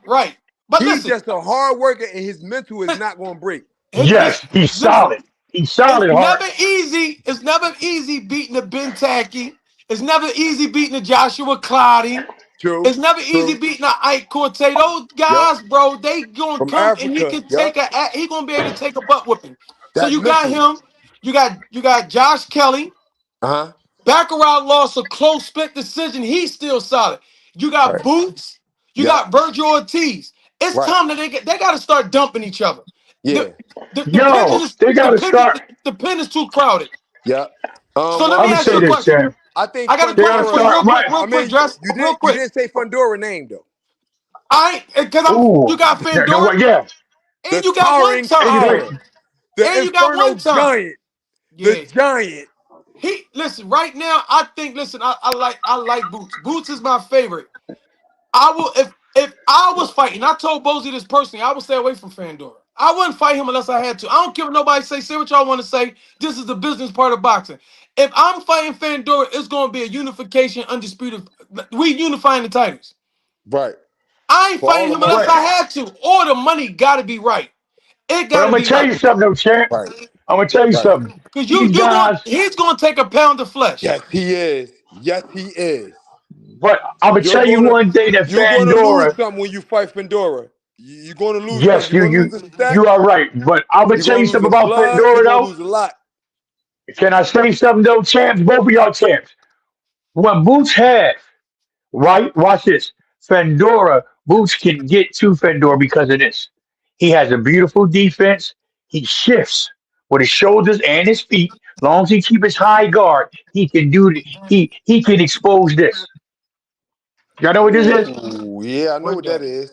right. But He's listen, just a hard worker, and his mental is li- not going to break. Yes. He's listen. solid. He's It's solid, Hart. never easy. It's never easy beating the Ben Tacky. It's never easy beating the Joshua Clottey. True. It's never easy True. beating the Ike Corte. Those Yup. guys, bro, they gonna From come and he Africa. can Yup. he gonna be able to take a butt whipping. So That you got mental. him. You got Josh Kelly. Uh huh. Baccarat lost a close split decision. He's still solid. You got Right. Boots. You Yup. got Virgil Ortiz. It's Right. time that they got to start dumping each other. Yeah. The the Yo, they the gotta pen is start. the pen is too crowded. Yup. So let I'm me gonna ask you say a this, question. champ. I think I got a They gotta question for you, Fundora. start right. I real quick, mean, Dress, real you quick. didn't say Fundora name though. I because you Ooh, got no, Fandora yeah. The and you got one towering And you time got power. The and you got Inferno one time. Giant. The Yeah, Giant. he listen right now. I think listen. I like Boots. Boots is my favorite. I will if I was fighting. I told Bozy this personally. I would stay away from Fandora. I wouldn't fight him unless I had to. I don't care what nobody say. Say what y'all want to say. This is the business part of boxing. If I'm fighting Fandora, it's going to be a unification, undisputed. We unifying the titles. Right. I ain't For all fighting the him unless money. but I had to. Or the money got to be right. It but got I'm to gonna be tell right. you something though, champ. Right. I'm gonna tell you Right. something. Cause These you going guys, he's gonna take a pound of flesh. Yes, he is. Yes, he is. but I'm gonna You're tell you gonna one thing that you're gonna lose Fandora. something when you fight Fandora. You're gonna lose something. Yes, You're gonna lose a step. you are right. But I'm gonna You're tell gonna you lose something a about blood. You're Fandora gonna though. lose a lot. Can I say something though, champs? Both of y'all champs. What Boots have, right? Watch this. Fandora, Boots can get to Fandora because of this. He has a beautiful defense. He shifts with his shoulders and his feet. As long as he keep his high guard, he can do. He can expose this. Y'all know what this is? Ooh, yeah, I know What what that that? is.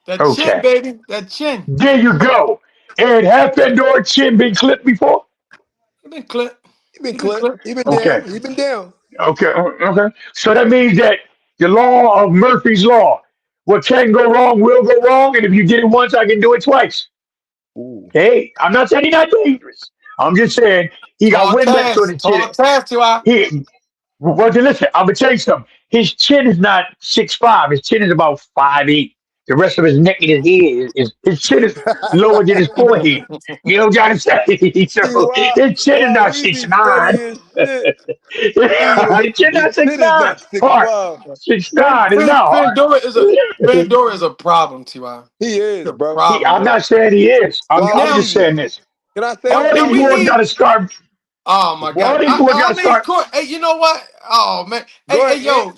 That chin, Okay. baby. That chin. There you go. And have Pandora's chin been clipped before? He been clipped. He been He been clipped. clipped. He been Okay. down. He been down. Okay. Okay. So that means that the law of Murphy's law, what can go wrong will go wrong, and if you did it once, I can do it twice. Ooh. Hey, I'm not saying he's not dangerous. I'm just saying he got Tall Windex on task. his chin. Tall task, T.Y. He well, then listen, I'm gonna tell you something. His chin is not 6'5". His chin is about 5'8". The rest of his neck and his head is his chin is lower than his forehead. You know what I'm trying to say? See So why his chin is not six Weezy funny nine. as shit. His chin His not six shit is nine. not 6'5". Hard. 6'9". It's not hard. Pandora is a problem, T.Y. He is, It's a bro. problem, I'm bro. not saying he is. I'm Why Now, just Weezy? saying this. Can I say now, All now these something, we boys Weezy? got need. to start. Oh my All God! these boys got I to need start. court. Hey, you know what? Oh man. Go Hey, ahead, yo.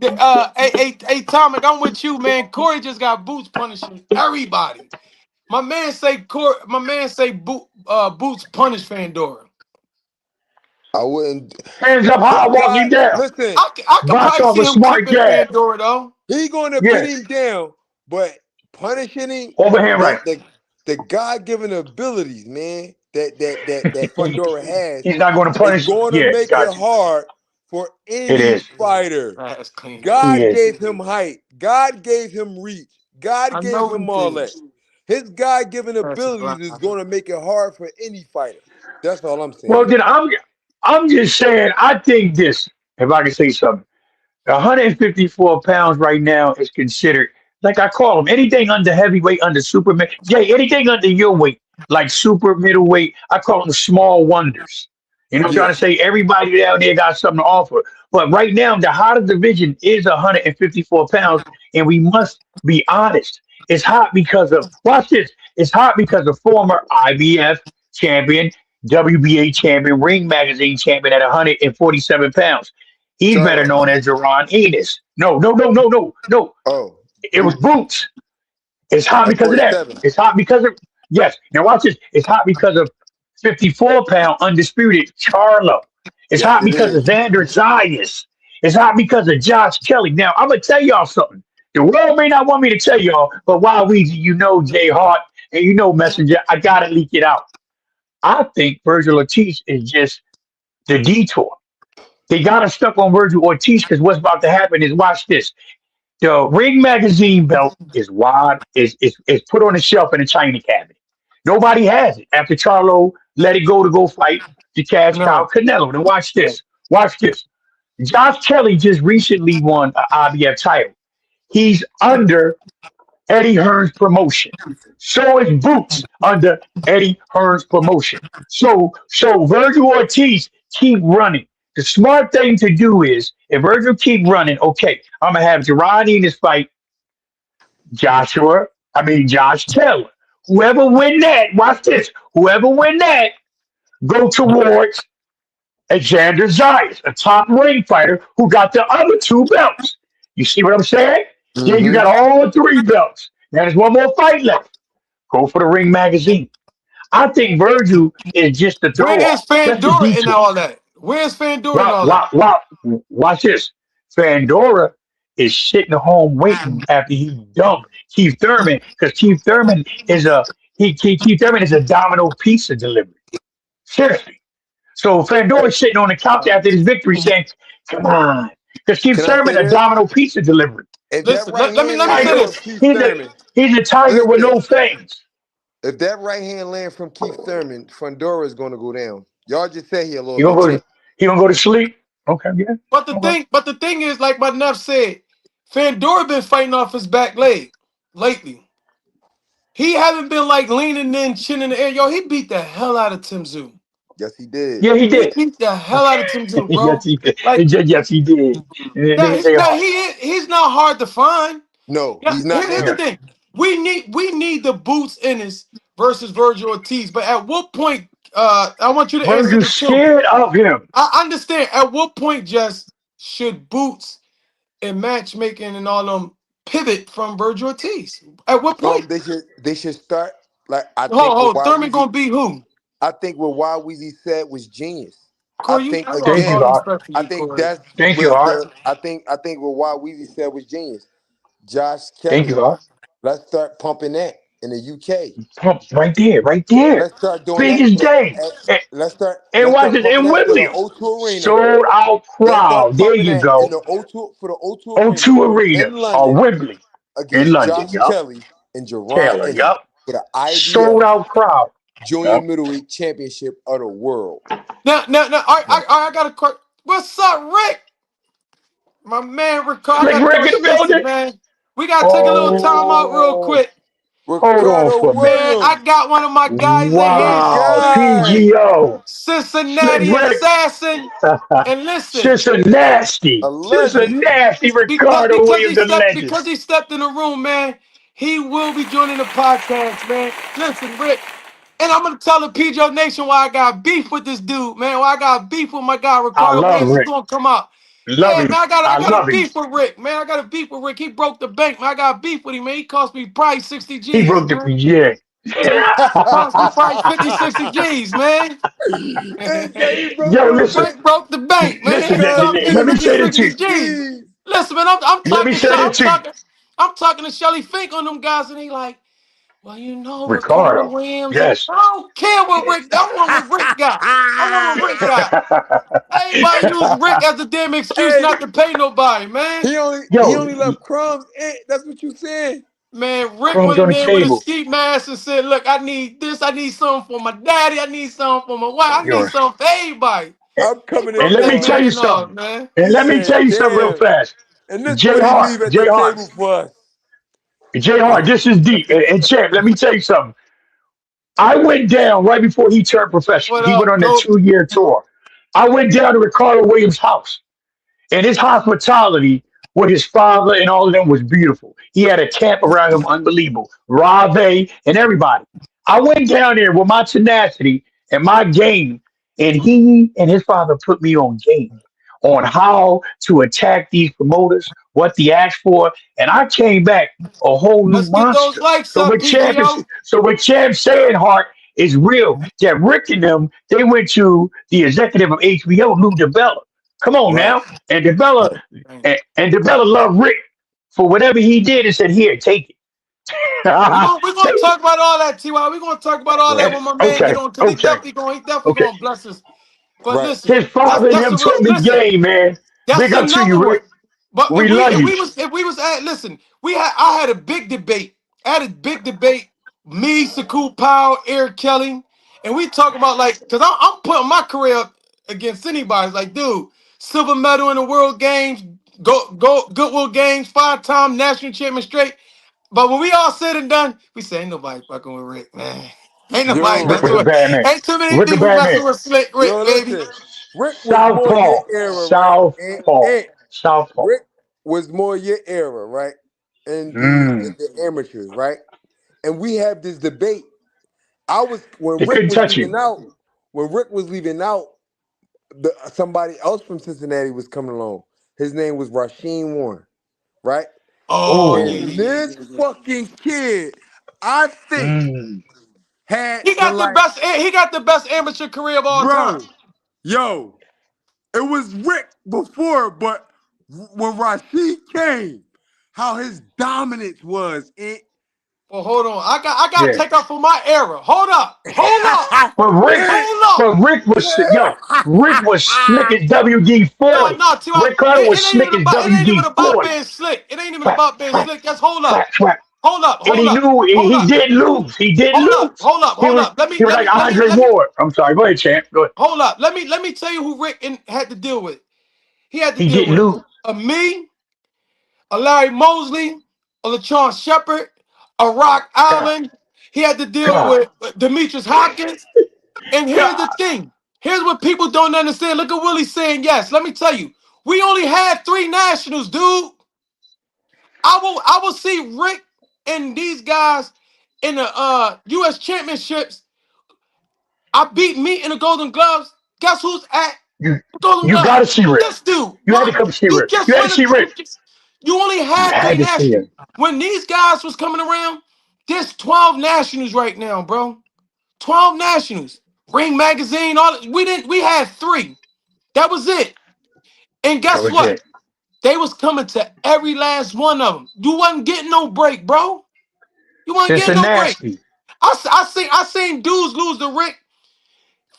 Hey, Tomic, I'm with you, man. Corey just got boots punishing everybody. Boots punish Fandora. I wouldn't. Hands up This high, walking guy, down. listen, I could Box probably off see a him smart clipping jab. Fandora though. he gonna put Yeah. him down, but punishing him, Overhand the right. the the God given abilities, man, that Fundora has, He's not going to is punish. going to Yeah, make it got you. hard for It any is. fighter. That's clean. He God is. gave him height. God gave him reach. God I gave know he him all did. that. His God given That's a abilities blind. is going to make it hard for any fighter. That's all I'm Well, saying. then I'm just saying. I think this. If I can say something, 154 pounds right now is considered, like I call them, anything under heavyweight, under superman. Jay, anything under your weight, like super middleweight, I call them small wonders. You know, what I'm Yeah. trying to say everybody down there got something to offer. But right now, the hottest division is 154 pounds, and we must be honest. It's hot because of, watch this. It's hot because of former IBF champion, WBA champion, Ring Magazine champion at 147 pounds. He's better Charlo. known as Jerron Enos. No. Oh, It was Boots Boots. It's hot at because of that. 47. It's hot because of, yes. Now watch this. It's hot because of 54-pound undisputed Charlo. It's Yes, hot it because of is. Xander Zayas. It's hot because of Josh Kelly. Now I'm gonna tell y'all something. The world may not want me to tell y'all, but Y-Weezy, you know Jay Hart and you know Messenger. I gotta leak it out. I think Virgil Ortiz is just the detour. They got us stuck on Virgil Ortiz because what's about to happen is, watch this. The Ring Magazine belt is wide, is put on a shelf in a china cabinet. Nobody has it after Charlo let it go to go fight the cash cow No. Canelo. Now watch No. this. Watch this. Josh Kelly just recently won an IBF title. He's under Eddie Hearn's promotion. So is Boots under Eddie Hearn's promotion. So Virgil Ortiz keep running. The smart thing to do is, if Virgil keep running, okay, I'm gonna have Gerard Enos fight Josh Taylor. Whoever win that, watch this. Whoever win that, go towards Xander Zayas, a top ring fighter who got the other two belts. You see what I'm saying? Yeah, you Mm-hmm. got all three belts. Now there's one more fight left. Go for the Ring Magazine. I think Virgil is just the Where throw is off, just the Fandora in detour. all that? Where's Fandora in all that? Watch this. Fandora is sitting home waiting after he dumped Keith Thurman, because Keith Thurman is a domino pizza delivery. Seriously. So Hey, Fandora is sitting on the couch after his victory saying, "Come on," because Keith can I Thurman say a this? domino pizza delivery. If that Listen, right hand let me say land Tiger, from this. Keith he's a Thurman, he's a tiger with listen. no fangs. If that right hand land from Keith Thurman, Fundora is going to go down. Y'all just say he a little He gonna bit go chip. to he gonna go to sleep. Okay, yeah. Okay. But the thing is, like my nephew said, Fandora been fighting off his back leg lately. He haven't been like leaning in, chin in the air. Yo, he beat the hell out of Tim Zoo. Yes, he did. Yeah, he He did. beat the hell out of Tim Zoo, Yes, bro. he did. Like Yes, he did. now, They hard. he's not hard to find. No, Yeah, he's not here's the now. Yeah. thing. We need the Boots Ennis versus Virgil Ortiz. But at what point? I want you to answer Virgil this too. scared of him. I understand. At what point, just should Boots and matchmaking and all them pivot from Virgil Ortiz? At what point? They should start like Thurman gonna be who? I think what Y Weezy said was genius. I Corey, think I lost Thank you, all again, Hart. respect for I you, think Corey. that's Thank you, Hart. I think what Y Weezy said was genius. Josh Thank you, Kelly, Hart. let's start pumping that. in the UK. Pump right there, right there. Let's start doing that Biggest for the. game. eh, And, and Let's watch start it pumping in that for the Wembley. O2 Arena. Sold out Let's start crowd. There pumping you that in go. the O2 for the O2 Arena O2 Arena in or London Wembley in against London. Josh Yup. Kelly and Jerron Taylor. Ennis Yup. for the Sold IBF out crowd. Junior Yup. Middleweight Championship of the World. Now, I got a question. What's up, Rick? My man, Ricardo. I Slick got Rick in the to listen, building. man. We gotta take a little time out real Oh, quick, hold on Ricardo for a minute. man. I Williams, got one of my guys in my here, Wow. guy. PGO. Slick Cincinnati Rick. assassin. And listen, A Nasty. legend. Nasty because Ricardo because he Williams, the stepped legend. because he stepped in the room, man. He will be joining the podcast, man. Listen, Rick, and I'm gonna tell the PGO Nation why I got beef with this dude, man. Why I got beef with my guy I Ricardo love Williams. He's Rick. gonna come out. Love Yeah, man, him. I I got a love him. beef with Rick, man. I got a beef with Rick. He broke the bank, man. I got a beef with him, man. He cost me probably 60 He G's, broke the man. yeah. Cost me probably 50, 60 G's, man. This guy, he broke Yo, the listen. bank. Rick broke the bank, man. Listen, He Cost cost you me let me 50, say this to 60 you. 60 G's. G's. Listen, man, Let me say this to you. I'm talking to Shelly Fink on them guys, and he like, well, you know, Ricardo Ricardo. Williams, and Yes. I don't care what Rick. I want what Rick got. I want what Rick got. Everybody use Rick as a damn excuse Hey, not to pay nobody, man. he Yo, only left crumbs. That's what you said. Man, Rick crumbs went in on the there with a table. ski mask and said, look, I need this. I need something for my daddy. I need something for my wife. I need Yo, something for everybody. I'm He coming in and broke let that me for. tell you man off, something. man. And He let me said, tell you something real "Damn." fast. And this J what he Hart, leave at J the Hart, table for us. J Hart, this is deep. And champ, let me tell you something. I went down right before he turned professional. What He went up, on that Goat? 2 year tour. I went down to Ricardo Williams' house. And his hospitality with his father and all of them was beautiful. He had a camp around him, unbelievable. Rave and everybody. I went down there with my tenacity and my game, and he and his father put me on game on how to attack these promoters, what they asked for, and I came back a whole new Let's get those monster. likes So up, what PGO. Champ saying, Hart, is real. That Rick and them, they went to the executive of HBO, Lou DeBella. Come on Right. now. And DeBella and DeBella loved Rick for whatever he did and said, here, take it. We're gonna Take it. talk about all that, Ty. We're gonna talk about all that Right. when my man get Okay, on because okay, he definitely okay. gonna bless us. But Right. listen, His that's father and that's him a real taught me listen. game, man. That's Big up to another you, one. Rick. But We love you. if we was at listen, I had a big debate. I had a big debate. Me, Saku Powell, Eric Kelly, and we talk about like because I'm putting my career up against anybody. It's like, dude, silver medal in the World Games, go Goodwill Games, 5-time national champion straight. But when we all said and done, we say ain't nobody fucking with Rick, man. Ain't nobody Rick Yo. was messing a with. bad man. Ain't too many Rick a people bad messing man. with Slick Rick, Yo, baby. listen. Rick was more your Southpaw. era, right? Southpaw. Southpaw. Rick was more your era, right? In Mm. the amateurs, right? And we have this debate. I was when They Rick couldn't was touch leaving you. out. When Rick was leaving out, somebody else from Cincinnati was coming along. His name was Rasheem Warren, right? Oh yeah, Oh. And yeah, yeah, this yeah, yeah. fucking kid, I think, Mm. had He the got the like, best. He got the best amateur career of all time. bro, yo, it was Rick before, but when Rashid came, how his dominance was. Well, hold on. I got to Yeah. take up for my era. Hold up, But Rick, it, hold up. Rick was slick as WD No, 40. no, T.Y. Rick Carter was slick as It ain't even WD about 40. being slick. It ain't even Clap, about being clap, slick. Just hold up, clap, clap. hold up, And hold he up, knew hold he up, did lose. He did hold up, lose. hold up, He hold was up. Let he me was let like me let me Andre let me Ward. I'm sorry. Go ahead, champ. Go ahead. hold up. Let me tell you who had to deal with. He had to He deal didn't with lose. a me, a Larry Mosley, a LaChawn Shepard, a Rock God, Allen. He had to deal God, with Demetrius Hopkins. And here's the God. thing. Here's what people don't understand. Look at Willie saying yes. Let me tell you, we only had three nationals, dude. I will see Rick and these guys in the US championships. I beat me in the Golden Gloves. Guess who's at You the Golden you gotta Gloves? see Rick. This dude. You had to What? come see You Rick. just You had to won a see Rick. you only You had had three to see nationals. him. When these guys was coming around, there's 12 nationals right now, bro. 12 nationals. Ring magazine, all we had three. That was it. And That guess was what? it. They was coming to every last one of them. You wasn't getting no break, bro. You want to get no break. Cincinnati. I seen dudes lose to Rick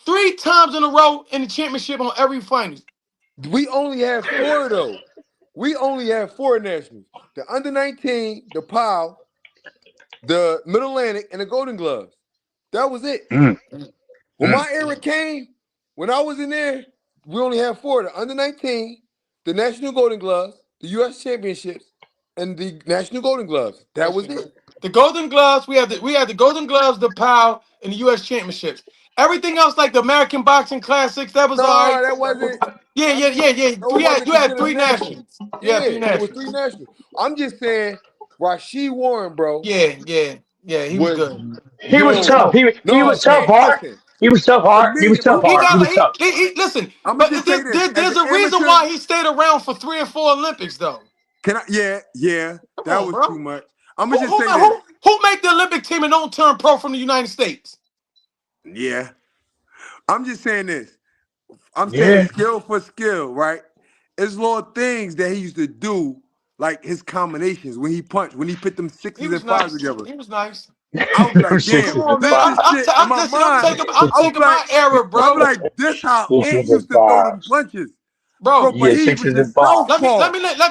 3 times in a row in the championship on every finals. We only had four though. We only had four nationals: the under 19, the POW, the Mid Atlantic, and the Golden Gloves. That was it. Mm, When mm. my era came, when I was in there, we only had four: the under 19, the National Golden Gloves, the U.S. Championships, and the National Golden Gloves. That was it. The Golden Gloves, we had the Golden Gloves, the POW, and the U.S. Championships. Everything else, like the American Boxing Classics, that was all right. No, that wasn't. Yeah, yeah, yeah, yeah. Those wasn't You had considered three national. nationals. You had Yeah, three it was nationals. three national. I'm just saying, Rasheed Warren, bro, Yeah, yeah, yeah. He was was good. He was tough. yo. He was No, tough, Hart. listen. He was tough, For Hart. He was me, tough, He Hart. He got was like tough. listen, I'm gonna but just say this: as there's an a reason amateur, why he stayed around for 3 or 4 Olympics, though. can I? Yeah, yeah, Come that on, was too bro. much. I'm Who gonna just who say ma- this. who make the Olympic team and don't turn pro from the United States? Yeah, I'm just saying this. I'm saying Yeah. skill for skill, right? It's little things that he used to do, like his combinations when he punched, when he put them He sixes was and fives nice. together. He was nice. I would be like, Come Sixes damn, and on, man. this five. is shit in my Listen. I'm mind. taking I'm I would taking be like, my era, I would be bro. like, this how Ant Sixes and used to throw them fives. punches. Bro, Bro, but Yeah, he was sixes a and fives. southpaw.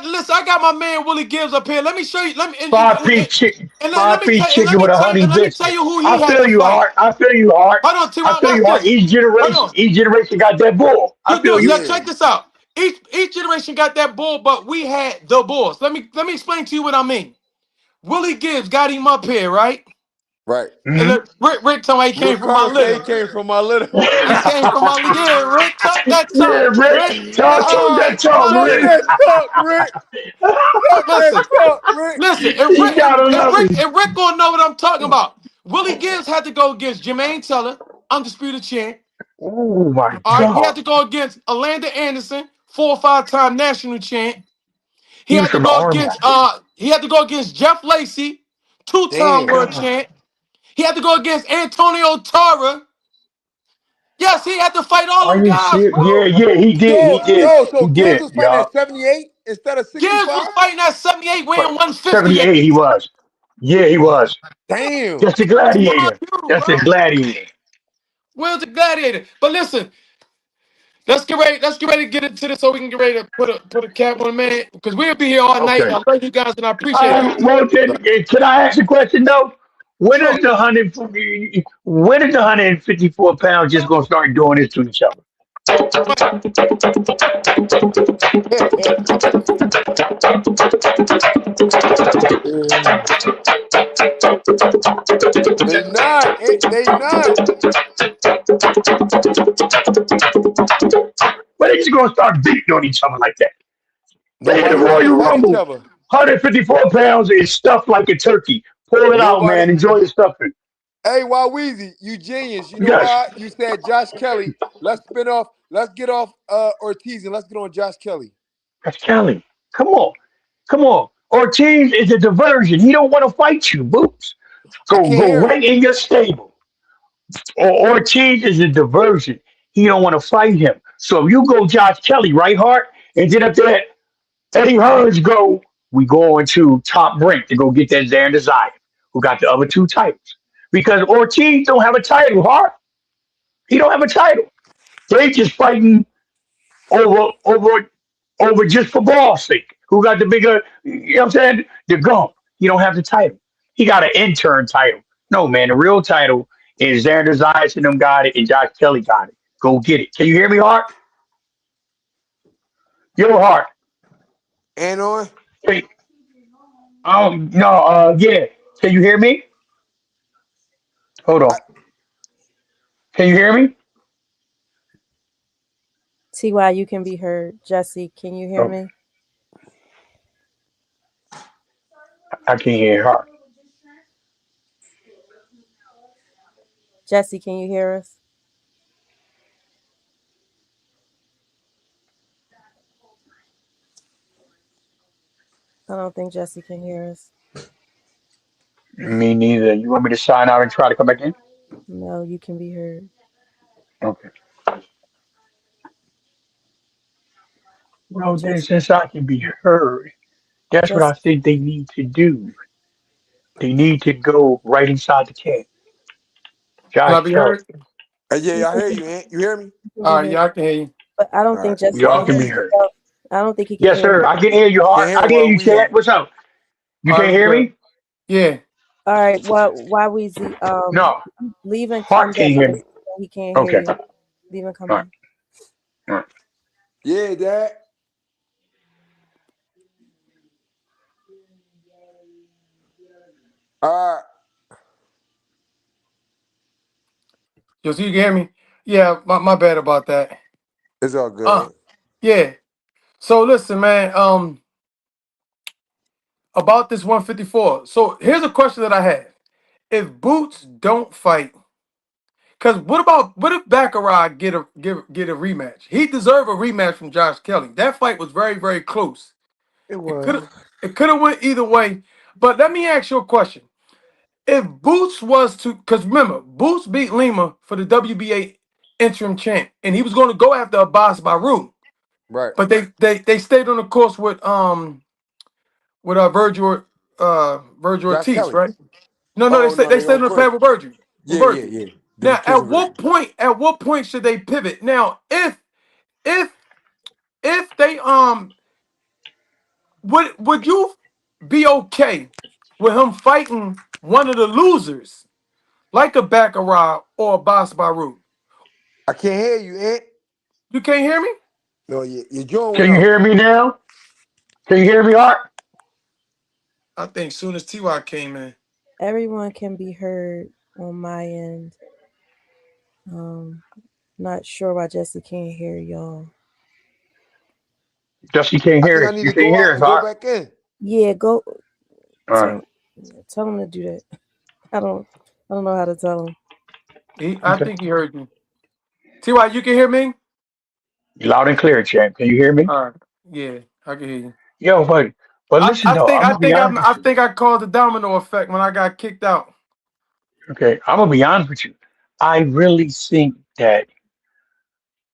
listen. I got my man Willie Gibbs up here. Let me show you. Let me and, Five piece chicken. let Five me piece tell chicken with a honey and let me tell biscuit. you who he I had feel to you, fight. Hart. I feel you, Hart. Hold on, T. I feel Watch you, Hart. this. Hold on. Each generation got that bull. I You feel do you. now. Yeah, Check this out. Each generation got that bull, but we had the bulls. Let me explain to you what I mean. Willie Gibbs got him up here, right? right. And Hmm. look, Rick told me he came Rick from my Carter said he litter. came from my little. He came from my litter. Yeah, Rick, talk that Yeah, talk. Rick, Rick. Talk, listen, talk that talk, no, Talk Rick. that talk, Rick. Talk that listen, talk, Rick. listen. You gotta love it. And Rick gonna know what I'm talking about. Willie Gibbs had to go against Jermaine Teller, undisputed champ. Oh my All right, he had God. to go against Alanda Anderson, 4 or 5 time national champ. He was from the army, I think. He had to go against Jeff Lacey, 2 time Damn. world God. champ. He had to go against Antonio Tara. Yes, he had to fight all Are them you guys, serious? bro. Yeah, yeah, he did. He did. So He Gibbs did, was fighting y'all. at 78 instead of Gibbs was 65? fighting at 78, weighing But 150. 78, he was. Yeah, he was. Damn. That's the Come on, gladiator. you, That's the bro. gladiator. Where's the gladiator? But listen, let's get ready. Let's get ready to get into this so we can get ready to put a cap on the man because we'll be here all night. Okay. I love you guys and I appreciate it. Well, can I ask a question though? When is Sure. the 154 pounds just gonna start doing this to each other? They not. They not. When they just gonna start beating on each other like that? They in the Nobody wants to Royal fight each Rumble. other. 154 pounds is stuffed like a turkey. Pull it out, Nobody. man. Enjoy the stuffing. Hey, Y-Weezy, you genius. You know Yes. why? You said Josh Kelly. Let's spin off. Let's get off Ortiz and let's get on Josh Kelly. That's Kelly. Come on. Come on. Ortiz is a diversion. He don't want to fight you, Boots. I Go can't go hear him. right in your stable. Ortiz is a diversion. He don't want to fight him. So if you go Josh Kelly, right, Hart, and then if that Eddie Hearns go, we go into top rank to go get that Xander Zayas, who got the other two titles. Because Ortiz don't have a title, Hart. He don't have a title. They just fighting over over over just for ball sake. Who got the bigger, you know what I'm saying? The gump. He don't have the title. He got an intern title. No, man, the real title is Xander Zayas and them got it, and Josh Kelly got it. Go get it. Can you hear me, Hart? Yo, Hart. And on. Hey, no, yeah. Can you hear me? Hold on. I, Can you hear me? TY, you can be heard. Jesse, can you hear Okay. me? I can't hear Hart. Jesse, can you hear us? I don't think Jesse can hear us. Me neither. You want me to sign out and try to come back in? No, you can be heard. Okay. Well, then, Jesse, since I can be heard, that's what I Jesse, think they need to do. They need to go right inside the can. Can I Josh be Kelly. heard? Yeah, You I can hear be, you, Ant. You hear me? you can All be right, heard, yeah, I can hear you. but I don't All right. think Jesse We can all can hear be me. heard. So I don't think he can Yes, hear me. sir. I can hear you, Can't Hart. hear I can hear while you, we Chad. What's up? You All right, can't we hear good. me? Yeah. All right. Why Weezy? No. Leave and come Hart back. can't hear me. 'Cause he can't hear Okay. you. Leave and come All right. back. All right. Yeah, Dad. All right. Yo, so you can hear me? Yeah, my bad about that. It's all good, Uh, Ant. yeah. So listen, man. About this 154. So here's a question that I have: if Boots don't fight, because what if Baccarat get a rematch? He deserved a rematch from Josh Kelly. That fight was very very close. It It could was. it could have went either way. But let me ask you a question: if Boots was to, because remember, Boots beat Lima for the WBA interim champ, and he was going to go after Abbas Baru, Right. but they stayed on the course with Virgil Josh Ortiz, Kelly. right? No, Oh, no, they they stayed on on the pad course. with Virgil. With Yeah, yeah, Virgil. yeah. The Now, McKenzie version. at what point should they pivot? Now, if if they would you be okay with him fighting one of the losers like a Baccarat or a Bas Baru? I can't hear you, Ant. You can't hear me? No, your joint went Can you out. hear me now? Can you hear me, Hart? I think soon as Ty came in. Everyone can be heard on my end. Um, not sure why Jesse can't hear y'all. Jesse can't I hear think I us. need You to can't go hear out us, and go Hart. back in. Yeah, go All right. tell tell him to do that. I don't know how to tell him. I Okay. think he heard you. Ty, you can hear me? Loud and clear, champ. Can you hear me? All right. Yeah, I can hear you. Yo, but listen though, I'm gonna be honest I with you. think I caused the domino effect when I got kicked out. Okay, I'm gonna be honest with you. I really think that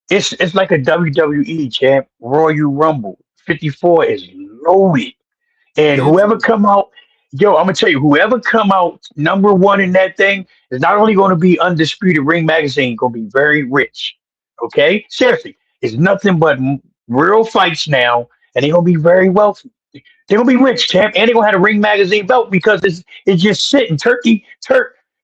it's like a WWE champ, Royal Rumble. 54 is loaded. And It is. whoever come out, yo, I'm gonna tell you, whoever come out number one in that thing is not only gonna be undisputed ring magazine, gonna be very rich. Okay, seriously, it's nothing but real fights now, and they're gonna be very wealthy. They're gonna be rich, champ, and they're gonna have a ring magazine belt because it's just sitting.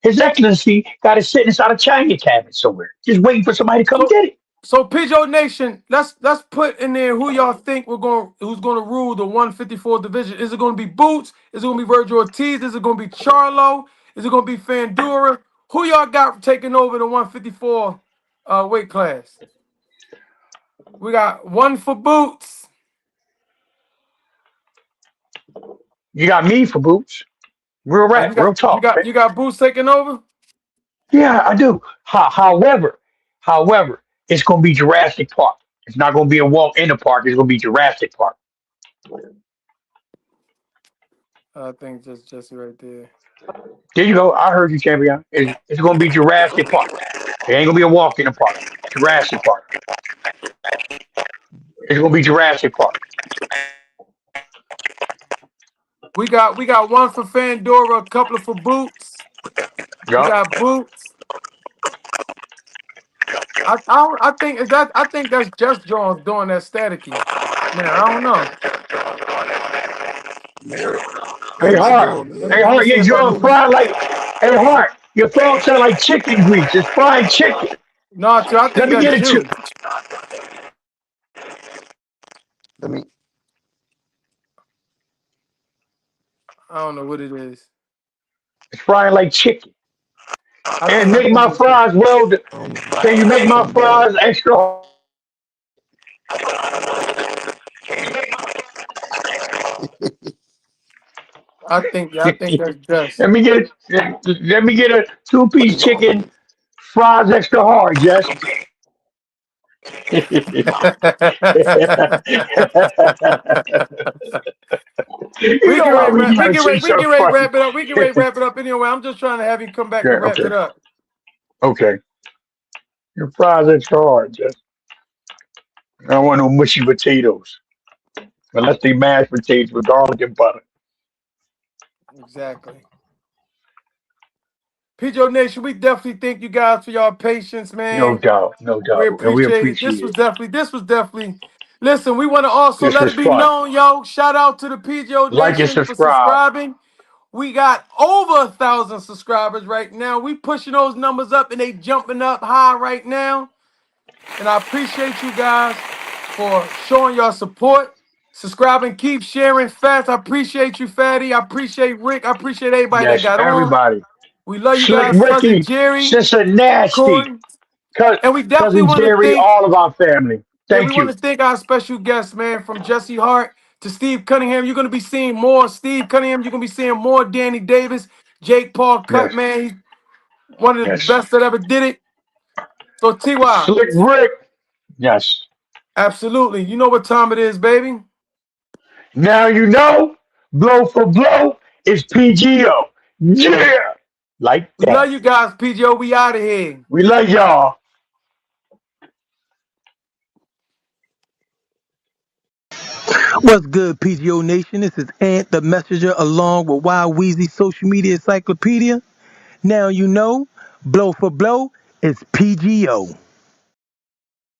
His Excellency got it sitting inside a China cabinet somewhere, just waiting for somebody to come So get it. so PGO Nation, let's put in there who y'all think who's gonna rule the 154 division. Is it gonna be Boots? Is it gonna be Virgil Ortiz? Is it gonna be Charlo? Is it gonna be Fandura? Who y'all got taking over the 154 weight class? We got one for Boots. You got me for boots, real Oh, rap, real talk, man. you got Boots taking over? Yeah, I do. However, it's going to be Jurassic Park. It's not going to be a walk in the park. It's going to be Jurassic Park. I think just Jesse right there. There you go. I heard you, champion. It's going to be Jurassic Park. It ain't going to be a walk in the park. Jurassic Park. It's going to be Jurassic Park. We got one for Fandora, a couple for Boots. We Yup. got Boots. I think that's just Jones doing that staticky. Man, I don't know. Hey, I Hart. don't know. Hey, I'm gonna Hart, see your if I drum can. fried like. Hey, Hart, your phone sound like chicken grease. It's fried chicken. No, too, I Let think me that's get it to. you. Let me. I don't know what it is. It's frying like chicken. I And think make my it's you. fries well. I don't know. Can you make my fries extra I think that's just. let me get a 2-piece chicken, fries extra hard, Jess. You know why we gotta say something We can funny. wrap it up. We can wrap it up anyway. I'm just trying to have you come back to Okay, wrap okay, it up. okay. Your fries extra hard, Jess. I don't want no mushy potatoes unless they mashed potatoes with garlic and butter. Exactly. PGO Nation, we definitely thank you guys for your patience, No man. doubt, no We doubt, and we appreciate it. appreciate it. This was definitely. Listen, we want to also This let was it be fun. known, yo. Shout out to the PGO Like and Nation for subscribe. subscribing. We got over 1,000 subscribers right now. We pushing those numbers up and they jumping up high right now. And I appreciate you guys for showing your support. Subscribing, keep sharing fast. I appreciate you, Fatty. I appreciate Rick. I appreciate everybody that Yes, got on. everybody. We love you Slick guys, cousin Ricky, Jerry, Sister Nasty, Corey. And we definitely Cousin want to Jerry, thank, all of our family. yeah, we Thank want you. to thank our special guest, man, from Jesse Hart to Steve Cunningham. You're going to be seeing more Steve Cunningham. You're going to be seeing more Danny Davis, Jake Paul Cut, Yes, man. He's one of the yes. best that ever did it. So, TY, Slick Rick. Yes. absolutely. You know what time it is, baby. Now you know, blow for blow is PGO. Yeah. Like We that. love you guys, PGO. We out of here. We love y'all. What's good, PGO Nation? This is Ant the Messenger along with Y-Weezy Social Media Encyclopedia. Now you know, blow for blow is PGO.